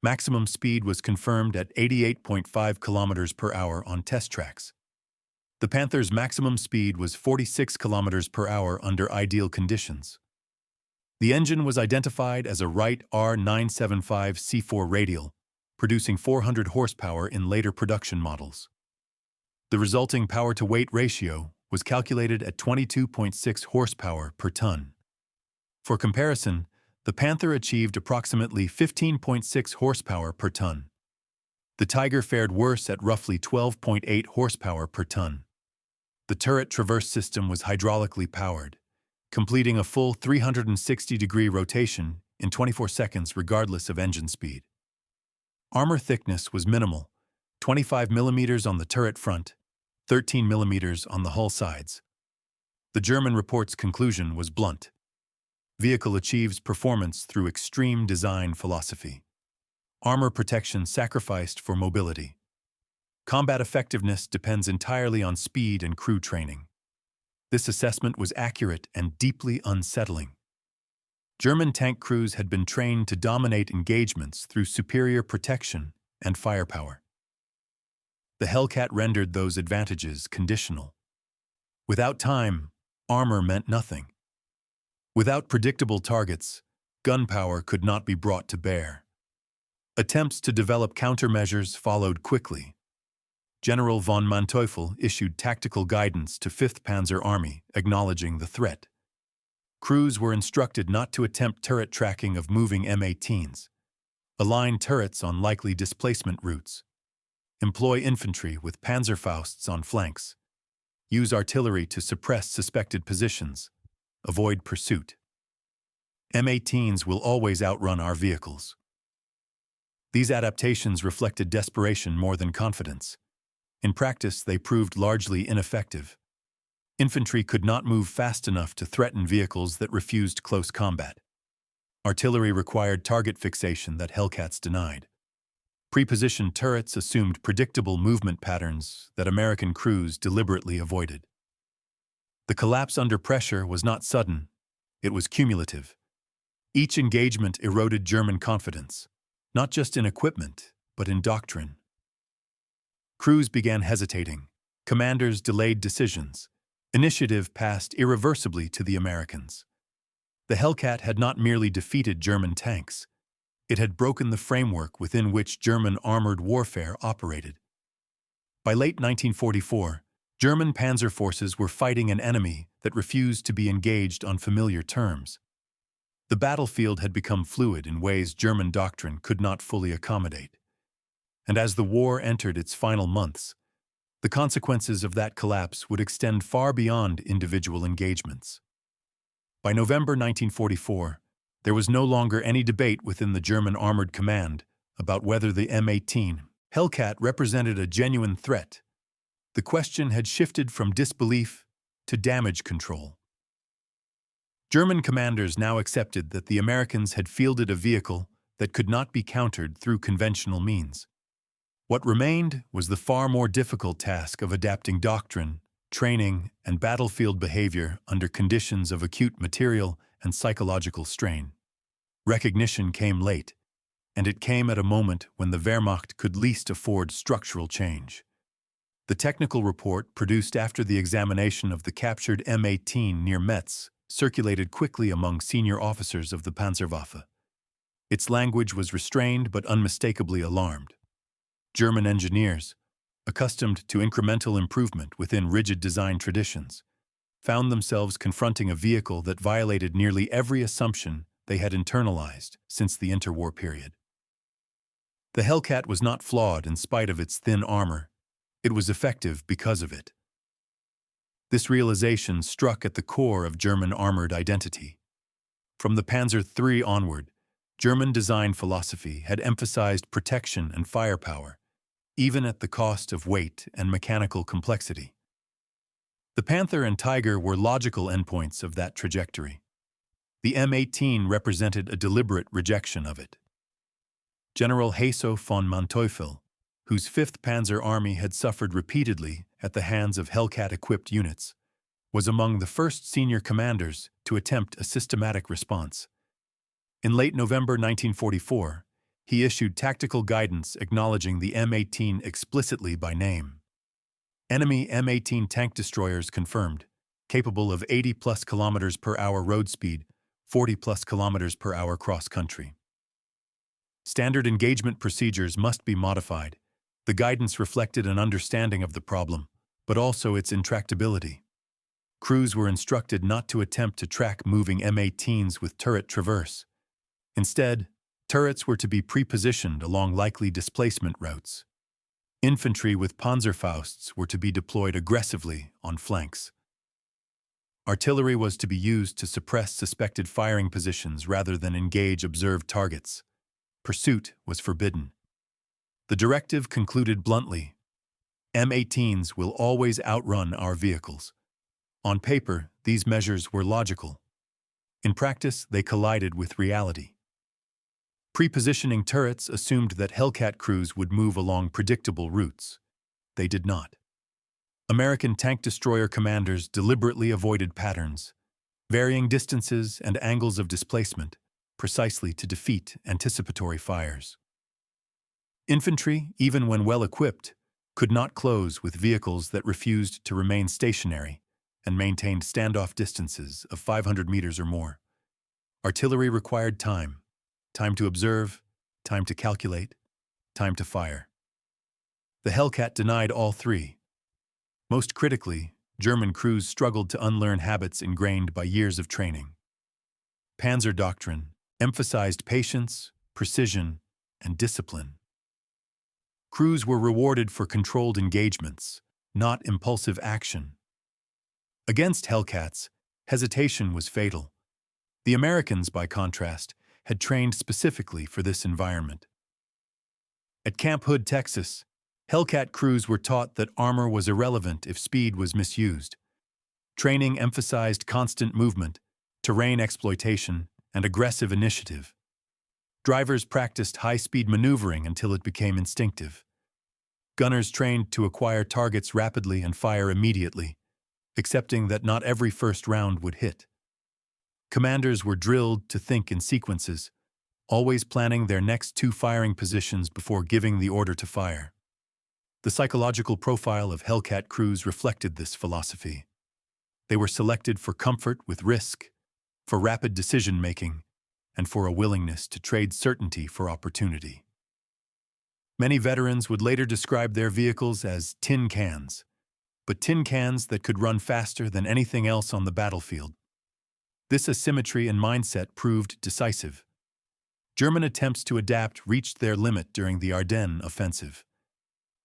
Maximum speed was confirmed at 88.5 kilometers per hour on test tracks. The Panther's maximum speed was 46 kilometers per hour under ideal conditions. The engine was identified as a Wright R975 C4 radial, producing 400 horsepower in later production models. The resulting power-to-weight ratio was calculated at 22.6 horsepower per ton. For comparison, the Panther achieved approximately 15.6 horsepower per ton. The Tiger fared worse at roughly 12.8 horsepower per ton. The turret traverse system was hydraulically powered, completing a full 360-degree rotation in 24 seconds regardless of engine speed. Armor thickness was minimal, 25 millimeters on the turret front, 13 millimeters on the hull sides. The German report's conclusion was blunt. Vehicle achieves performance through extreme design philosophy. Armor protection sacrificed for mobility. Combat effectiveness depends entirely on speed and crew training. This assessment was accurate and deeply unsettling. German tank crews had been trained to dominate engagements through superior protection and firepower. The Hellcat rendered those advantages conditional. Without time, armor meant nothing. Without predictable targets, gunpowder could not be brought to bear. Attempts to develop countermeasures followed quickly. General von Manteuffel issued tactical guidance to 5th Panzer Army acknowledging the threat. Crews were instructed not to attempt turret tracking of moving M18s, align turrets on likely displacement routes, employ infantry with Panzerfausts on flanks, use artillery to suppress suspected positions, avoid pursuit. M18s will always outrun our vehicles. These adaptations reflected desperation more than confidence. In practice, they proved largely ineffective. Infantry could not move fast enough to threaten vehicles that refused close combat. Artillery required target fixation that Hellcats denied. Pre-positioned turrets assumed predictable movement patterns that American crews deliberately avoided. The collapse under pressure was not sudden, it was cumulative. Each engagement eroded German confidence, not just in equipment, but in doctrine. Crews began hesitating, commanders delayed decisions. Initiative passed irreversibly to the Americans. The Hellcat had not merely defeated German tanks, It had broken the framework within which German armored warfare operated. By late 1944, German panzer forces were fighting an enemy that refused to be engaged on familiar terms. The battlefield had become fluid in ways German doctrine could not fully accommodate. And as the war entered its final months, the consequences of that collapse would extend far beyond individual engagements. By November 1944, there was no longer any debate within the German Armored Command about whether the M18 Hellcat represented a genuine threat. The question had shifted from disbelief to damage control. German commanders now accepted that the Americans had fielded a vehicle that could not be countered through conventional means. What remained was the far more difficult task of adapting doctrine, training, and battlefield behavior under conditions of acute material and psychological strain. Recognition came late, and it came at a moment when the Wehrmacht could least afford structural change. The technical report produced after the examination of the captured M18 near Metz circulated quickly among senior officers of the Panzerwaffe. Its language was restrained but unmistakably alarmed. German engineers, accustomed to incremental improvement within rigid design traditions, found themselves confronting a vehicle that violated nearly every assumption they had internalized since the interwar period. The Hellcat was not flawed in spite of its thin armor. It was effective because of it. This realization struck at the core of German armored identity. From the Panzer III onward, German design philosophy had emphasized protection and firepower, even at the cost of weight and mechanical complexity. The Panther and Tiger were logical endpoints of that trajectory. The M18 represented a deliberate rejection of it. General Hasso von Manteuffel, whose 5th Panzer Army had suffered repeatedly at the hands of Hellcat-equipped units, was among the first senior commanders to attempt a systematic response. In late November 1944, he issued tactical guidance acknowledging the M18 explicitly by name. Enemy M18 tank destroyers confirmed, capable of 80+ km per hour road speed, 40+ km per hour cross-country. Standard engagement procedures must be modified. The guidance reflected an understanding of the problem, but also its intractability. Crews were instructed not to attempt to track moving M18s with turret traverse. Instead, turrets were to be pre-positioned along likely displacement routes. Infantry with Panzerfausts were to be deployed aggressively on flanks. Artillery was to be used to suppress suspected firing positions rather than engage observed targets. Pursuit was forbidden. The directive concluded bluntly: M18s will always outrun our vehicles. On paper, these measures were logical. In practice, they collided with reality. Pre-positioning turrets assumed that Hellcat crews would move along predictable routes. They did not. American tank destroyer commanders deliberately avoided patterns, varying distances and angles of displacement, precisely to defeat anticipatory fires. Infantry, even when well-equipped, could not close with vehicles that refused to remain stationary and maintained standoff distances of 500 meters or more. Artillery required time to observe, time to calculate, time to fire. The Hellcat denied all three. Most critically, German crews struggled to unlearn habits ingrained by years of training. Panzer doctrine emphasized patience, precision, and discipline. Crews were rewarded for controlled engagements, not impulsive action. Against Hellcats, hesitation was fatal. The Americans, by contrast, had trained specifically for this environment. At Camp Hood, Texas, Hellcat crews were taught that armor was irrelevant if speed was misused. Training emphasized constant movement, terrain exploitation, and aggressive initiative. Drivers practiced high-speed maneuvering until it became instinctive. Gunners trained to acquire targets rapidly and fire immediately, accepting that not every first round would hit. Commanders were drilled to think in sequences, always planning their next 2 firing positions before giving the order to fire. The psychological profile of Hellcat crews reflected this philosophy. They were selected for comfort with risk, for rapid decision-making, and for a willingness to trade certainty for opportunity. Many veterans would later describe their vehicles as tin cans, but tin cans that could run faster than anything else on the battlefield. This asymmetry and mindset proved decisive. German attempts to adapt reached their limit during the Ardennes offensive.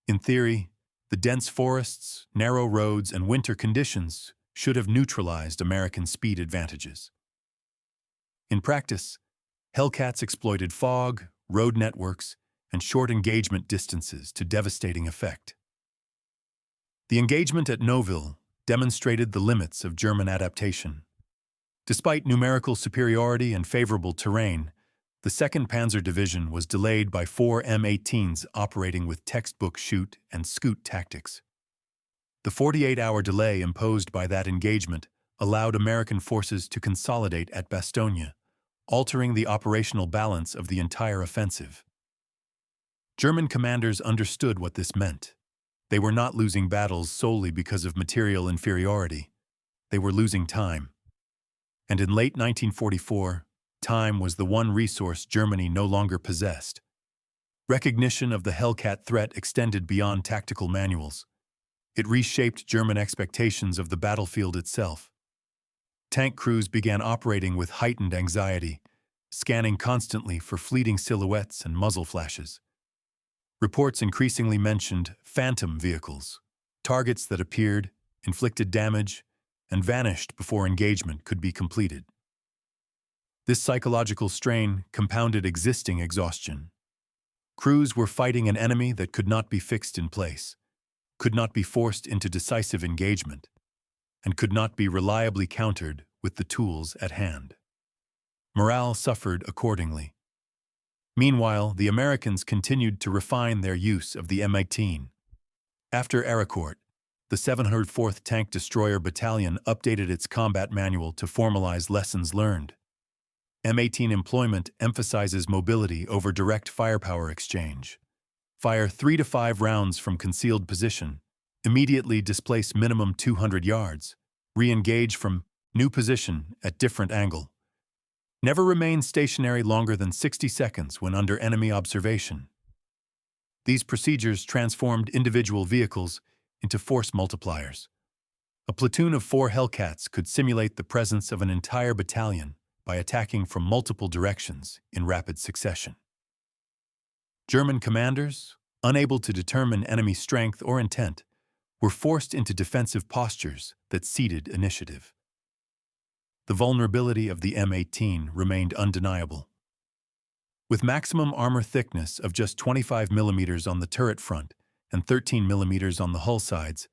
In theory, the dense forests, narrow roads, and winter conditions should have neutralized American speed advantages. In practice, Hellcats exploited fog, road networks, and short engagement distances to devastating effect. The engagement at Nouville demonstrated the limits of German adaptation. Despite numerical superiority and favorable terrain, the 2nd Panzer Division was delayed by 4 M18s operating with textbook shoot and scoot tactics. The 48-hour delay imposed by that engagement allowed American forces to consolidate at Bastogne, altering the operational balance of the entire offensive. German commanders understood what this meant. They were not losing battles solely because of material inferiority. They were losing time. And in late 1944, time was the one resource Germany no longer possessed. Recognition of the Hellcat threat extended beyond tactical manuals. It reshaped German expectations of the battlefield itself. Tank crews began operating with heightened anxiety, scanning constantly for fleeting silhouettes and muzzle flashes. Reports increasingly mentioned phantom vehicles, targets that appeared, inflicted damage, and vanished before engagement could be completed. This psychological strain compounded existing exhaustion. Crews were fighting an enemy that could not be fixed in place, could not be forced into decisive engagement, and could not be reliably countered with the tools at hand. Morale suffered accordingly. Meanwhile, the Americans continued to refine their use of the M18. After Arracourt, the 704th Tank Destroyer Battalion updated its combat manual to formalize lessons learned. M18 employment emphasizes mobility over direct firepower exchange. Fire 3 to 5 rounds from concealed position, immediately displace minimum 200 yards, re-engage from new position at different angle. Never remain stationary longer than 60 seconds when under enemy observation. These procedures transformed individual vehicles into force multipliers. A platoon of 4 Hellcats could simulate the presence of an entire battalion by attacking from multiple directions in rapid succession. German commanders, unable to determine enemy strength or intent, were forced into defensive postures that ceded initiative. The vulnerability of the M18 remained undeniable. With maximum armor thickness of just 25 millimeters on the turret front and 13 millimeters on the hull sides,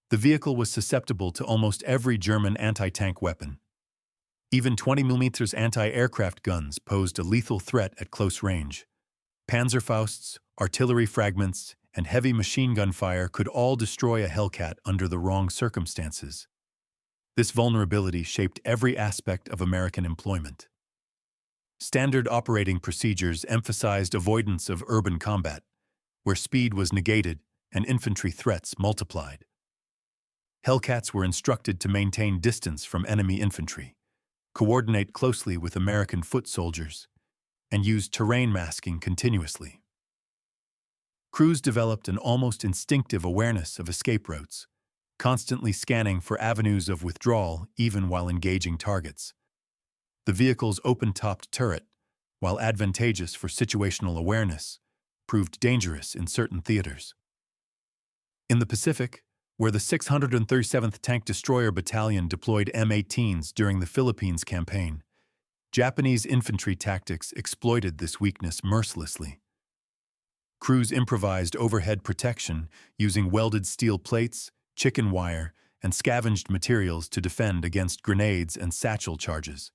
the vehicle was susceptible to almost every German anti-tank weapon. Even 20 millimeters anti-aircraft guns posed a lethal threat at close range. Panzerfausts, artillery fragments, and heavy machine gun fire could all destroy a Hellcat under the wrong circumstances. This vulnerability shaped every aspect of American employment. Standard operating procedures emphasized avoidance of urban combat, where speed was negated and infantry threats multiplied. Hellcats were instructed to maintain distance from enemy infantry, coordinate closely with American foot soldiers, and use terrain masking continuously. Crews developed an almost instinctive awareness of escape routes, constantly scanning for avenues of withdrawal even while engaging targets. The vehicle's open-topped turret, while advantageous for situational awareness, proved dangerous in certain theaters. In the Pacific, where the 637th Tank Destroyer Battalion deployed M18s during the Philippines campaign, Japanese infantry tactics exploited this weakness mercilessly. Crews improvised overhead protection using welded steel plates, chicken wire, and scavenged materials to defend against grenades and satchel charges.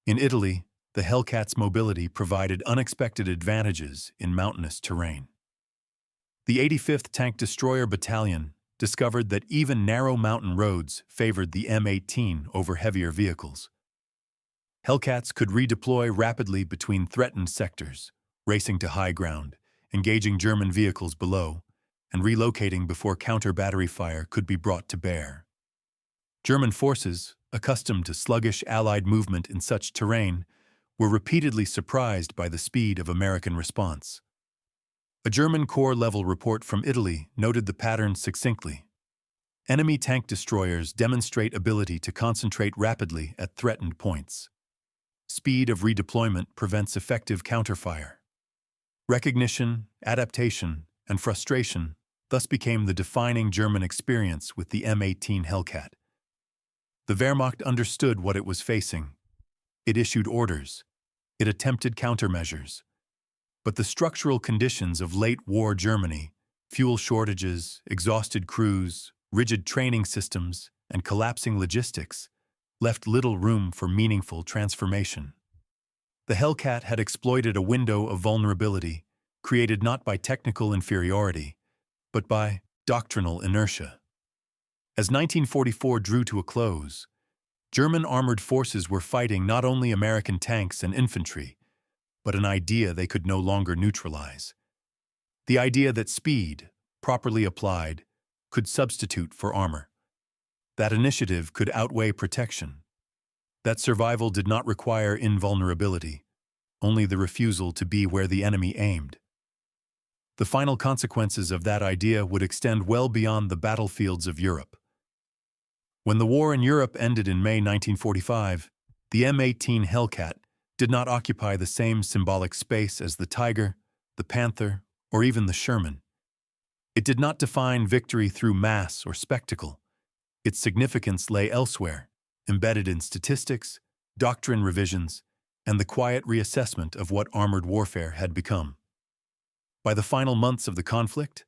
In Italy, the Hellcat's mobility provided unexpected advantages in mountainous terrain. The 85th Tank Destroyer Battalion discovered that even narrow mountain roads favored the M18 over heavier vehicles. Hellcats could redeploy rapidly between threatened sectors, racing to high ground, engaging German vehicles below, and relocating before counter-battery fire could be brought to bear. German forces, accustomed to sluggish Allied movement in such terrain, were repeatedly surprised by the speed of American response. A German corps-level report from Italy noted the pattern succinctly. Enemy tank destroyers demonstrate ability to concentrate rapidly at threatened points. Speed of redeployment prevents effective counterfire. Recognition, adaptation, and frustration thus became the defining German experience with the M18 Hellcat. The Wehrmacht understood what it was facing. It issued orders. It attempted countermeasures. But the structural conditions of late-war Germany, fuel shortages, exhausted crews, rigid training systems, and collapsing logistics, left little room for meaningful transformation. The Hellcat had exploited a window of vulnerability created not by technical inferiority, but by doctrinal inertia. As 1944 drew to a close, German armored forces were fighting not only American tanks and infantry, but an idea they could no longer neutralize. The idea that speed, properly applied, could substitute for armor. That initiative could outweigh protection. That survival did not require invulnerability, only the refusal to be where the enemy aimed. The final consequences of that idea would extend well beyond the battlefields of Europe. When the war in Europe ended in May 1945, the M18 Hellcat did not occupy the same symbolic space as the Tiger, the Panther, or even the Sherman. It did not define victory through mass or spectacle. Its significance lay elsewhere, embedded in statistics, doctrine revisions, and the quiet reassessment of what armored warfare had become. By the final months of the conflict,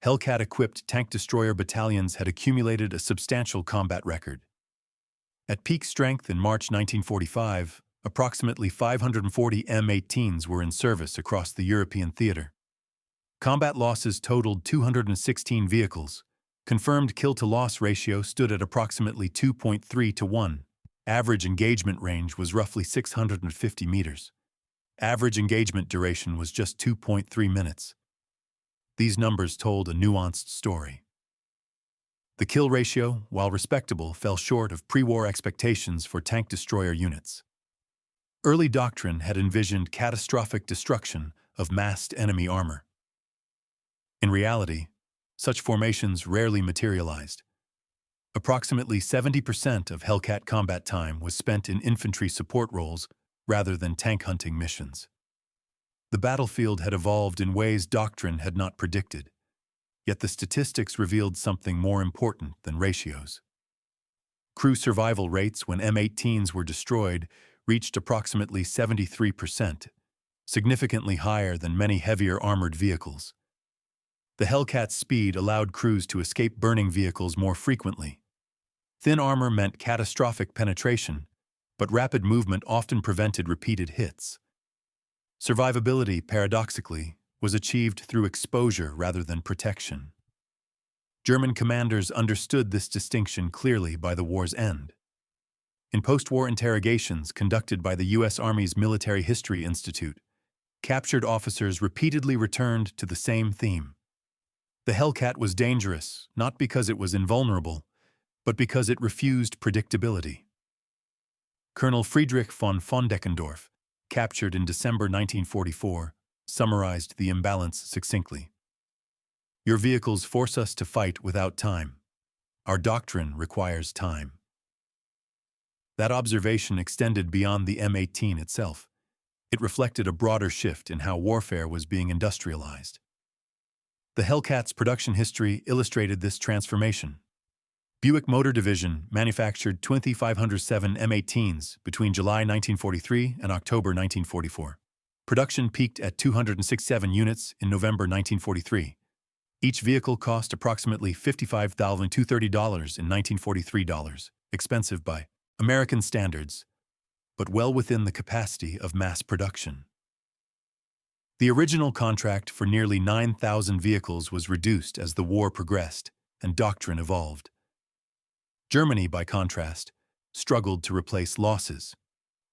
Hellcat-equipped tank destroyer battalions had accumulated a substantial combat record. At peak strength in March 1945, approximately 540 M18s were in service across the European theater. Combat losses totaled 216 vehicles. Confirmed kill-to-loss ratio stood at approximately 2.3 to 1. Average engagement range was roughly 650 meters. Average engagement duration was just 2.3 minutes. These numbers told a nuanced story. The kill ratio, while respectable, fell short of pre-war expectations for tank destroyer units. Early doctrine had envisioned catastrophic destruction of massed enemy armor. In reality, such formations rarely materialized. Approximately 70% of Hellcat combat time was spent in infantry support roles rather than tank hunting missions. The battlefield had evolved in ways doctrine had not predicted, yet the statistics revealed something more important than ratios. Crew survival rates when M18s were destroyed reached approximately 73%, significantly higher than many heavier armored vehicles. The Hellcat's speed allowed crews to escape burning vehicles more frequently. Thin armor meant catastrophic penetration, but rapid movement often prevented repeated hits. Survivability, paradoxically, was achieved through exposure rather than protection. German commanders understood this distinction clearly by the war's end. In post-war interrogations conducted by the U.S. Army's Military History Institute, captured officers repeatedly returned to the same theme. The Hellcat was dangerous, not because it was invulnerable, but because it refused predictability. Colonel Friedrich von Deckendorf, captured in December 1944, summarized the imbalance succinctly. "Your vehicles force us to fight without time. Our doctrine requires time." That observation extended beyond the M18 itself. It reflected a broader shift in how warfare was being industrialized. The Hellcat's production history illustrated this transformation. Buick Motor Division manufactured 2,507 M18s between July 1943 and October 1944. Production peaked at 267 units in November 1943. Each vehicle cost approximately $55,230 in 1943 dollars, expensive by American standards, but well within the capacity of mass production. The original contract for nearly 9,000 vehicles was reduced as the war progressed and doctrine evolved. Germany, by contrast, struggled to replace losses.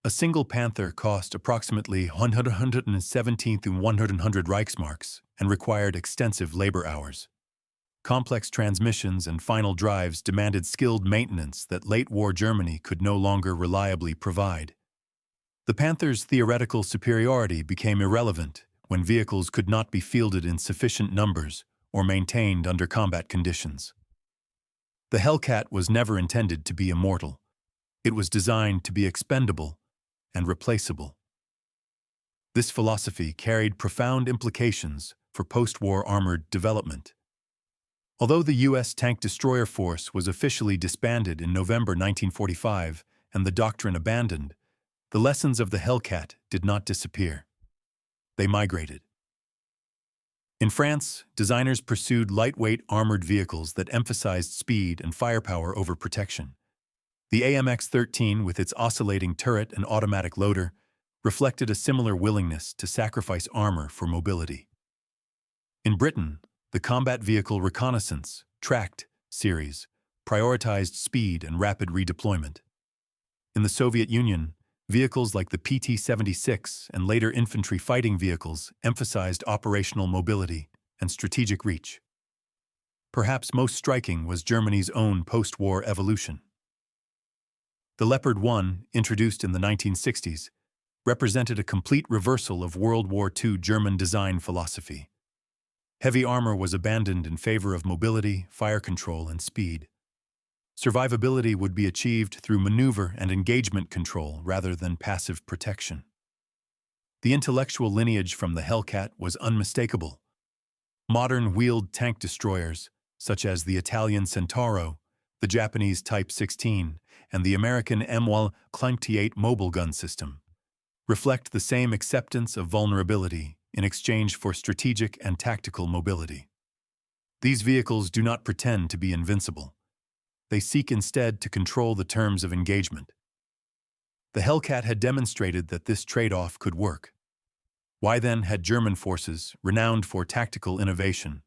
A single Panther cost approximately 117,100 Reichsmarks and required extensive labor hours. Complex transmissions and final drives demanded skilled maintenance that late-war Germany could no longer reliably provide. The Panther's theoretical superiority became irrelevant when vehicles could not be fielded in sufficient numbers or maintained under combat conditions. The Hellcat was never intended to be immortal. It was designed to be expendable and replaceable. This philosophy carried profound implications for post-war armored development. Although the U.S. tank destroyer force was officially disbanded in November 1945 and the doctrine abandoned, the lessons of the Hellcat did not disappear. They migrated. In France, designers pursued lightweight armored vehicles that emphasized speed and firepower over protection. The AMX-13, with its oscillating turret and automatic loader, reflected a similar willingness to sacrifice armor for mobility. In Britain, the Combat Vehicle Reconnaissance, tracked series, prioritized speed and rapid redeployment. In the Soviet Union, vehicles like the PT-76 and later infantry fighting vehicles emphasized operational mobility and strategic reach. Perhaps most striking was Germany's own post-war evolution. The Leopard 1, introduced in the 1960s, represented a complete reversal of World War II German design philosophy. Heavy armor was abandoned in favor of mobility, fire control, and speed. Survivability would be achieved through maneuver and engagement control rather than passive protection. The intellectual lineage from the Hellcat was unmistakable. Modern wheeled tank destroyers, such as the Italian Centauro, the Japanese Type 16, and the American M18 mobile gun system, reflect the same acceptance of vulnerability in exchange for strategic and tactical mobility. These vehicles do not pretend to be invincible. They seek instead to control the terms of engagement. The Hellcat had demonstrated that this trade-off could work. Why then had German forces, renowned for tactical innovation,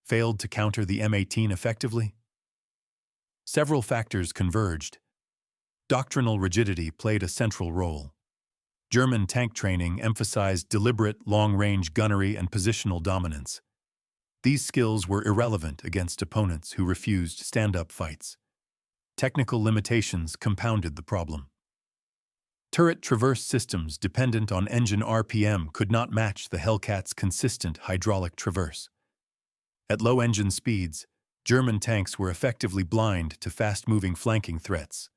failed to counter the M18 effectively? Several factors converged. Doctrinal rigidity played a central role. German tank training emphasized deliberate, long-range gunnery and positional dominance. These skills were irrelevant against opponents who refused stand-up fights. Technical limitations compounded the problem. Turret traverse systems dependent on engine RPM could not match the Hellcat's consistent hydraulic traverse. At low engine speeds, German tanks were effectively blind to fast-moving flanking threats.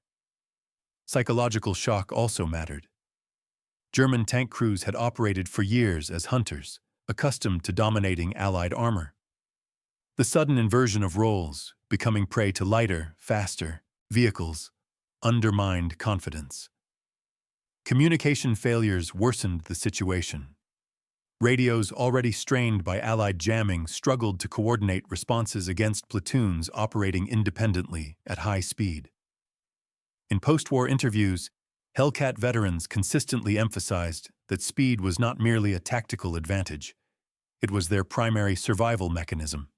Psychological shock also mattered. German tank crews had operated for years as hunters, accustomed to dominating Allied armor. The sudden inversion of roles, becoming prey to lighter, faster vehicles, undermined confidence. Communication failures worsened the situation. Radios already strained by Allied jamming struggled to coordinate responses against platoons operating independently at high speed. In post-war interviews, Hellcat veterans consistently emphasized that speed was not merely a tactical advantage, it was their primary survival mechanism.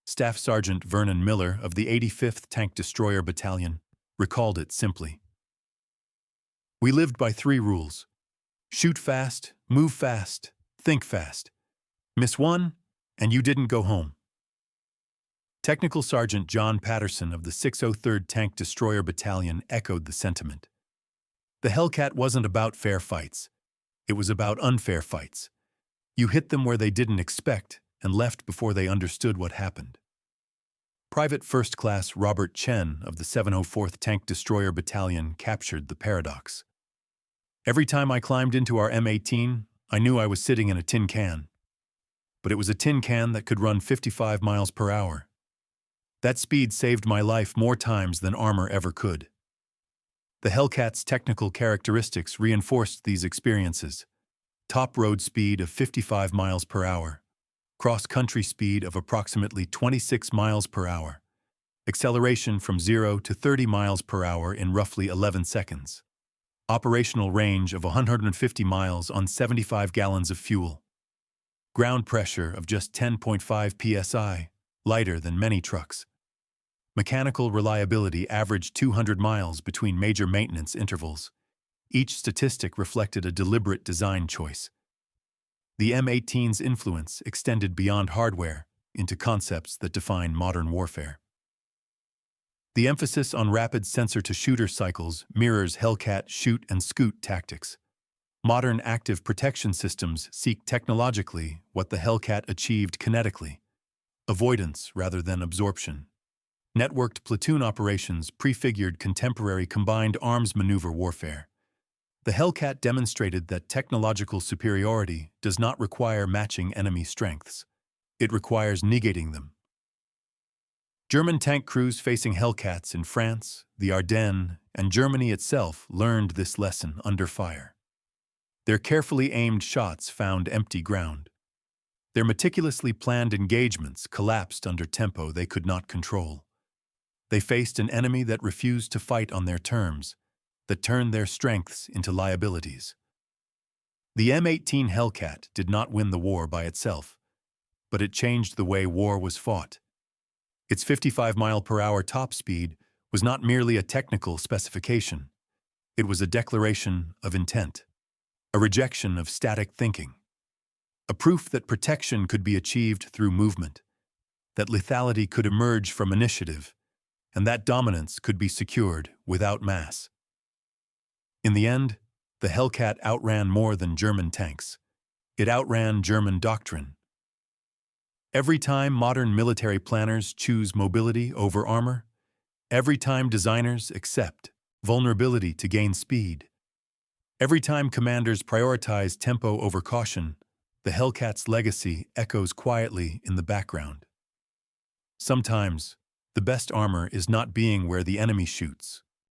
Staff Sergeant Vernon Miller of the 85th Tank Destroyer Battalion recalled it simply. "We lived by 3 rules. Shoot fast, move fast, think fast. Miss one, and you didn't go home." Technical Sergeant John Patterson of the 603rd Tank Destroyer Battalion echoed the sentiment. The Hellcat wasn't about fair fights. It was about unfair fights. You hit them where they didn't expect and left before they understood what happened. Private First Class Robert Chen of the 704th Tank Destroyer Battalion captured the paradox. "Every time I climbed into our M18, I knew I was sitting in a tin can. But it was a tin can that could run 55 miles per hour. That speed saved my life more times than armor ever could." The Hellcat's technical characteristics reinforced these experiences. Top road speed of 55 miles per hour, cross-country speed of approximately 26 miles per hour, acceleration from 0 to 30 miles per hour in roughly 11 seconds, operational range of 150 miles on 75 gallons of fuel, ground pressure of just 10.5 psi, lighter than many trucks. Mechanical reliability averaged 200 miles between major maintenance intervals. Each statistic reflected a deliberate design choice. The M18's influence extended beyond hardware into concepts that define modern warfare. The emphasis on rapid sensor-to-shooter cycles mirrors Hellcat shoot-and-scoot tactics. Modern active protection systems seek technologically what the Hellcat achieved kinetically: avoidance rather than absorption. Networked platoon operations prefigured contemporary combined arms maneuver warfare. The Hellcat demonstrated that technological superiority does not require matching enemy strengths. It requires negating them. German tank crews facing Hellcats in France, the Ardennes, and Germany itself learned this lesson under fire. Their carefully aimed shots found empty ground. Their meticulously planned engagements collapsed under tempo they could not control. They faced an enemy that refused to fight on their terms, that turned their strengths into liabilities. The M18 Hellcat did not win the war by itself, but it changed the way war was fought. Its 55-mile-per-hour top speed was not merely a technical specification. It was a declaration of intent, a rejection of static thinking, a proof that protection could be achieved through movement, that lethality could emerge from initiative, and that dominance could be secured without mass. In the end, the Hellcat outran more than German tanks. It outran German doctrine. Every time modern military planners choose mobility over armor, every time designers accept vulnerability to gain speed, every time commanders prioritize tempo over caution, the Hellcat's legacy echoes quietly in the background. Sometimes, the best armor is not being where the enemy shoots,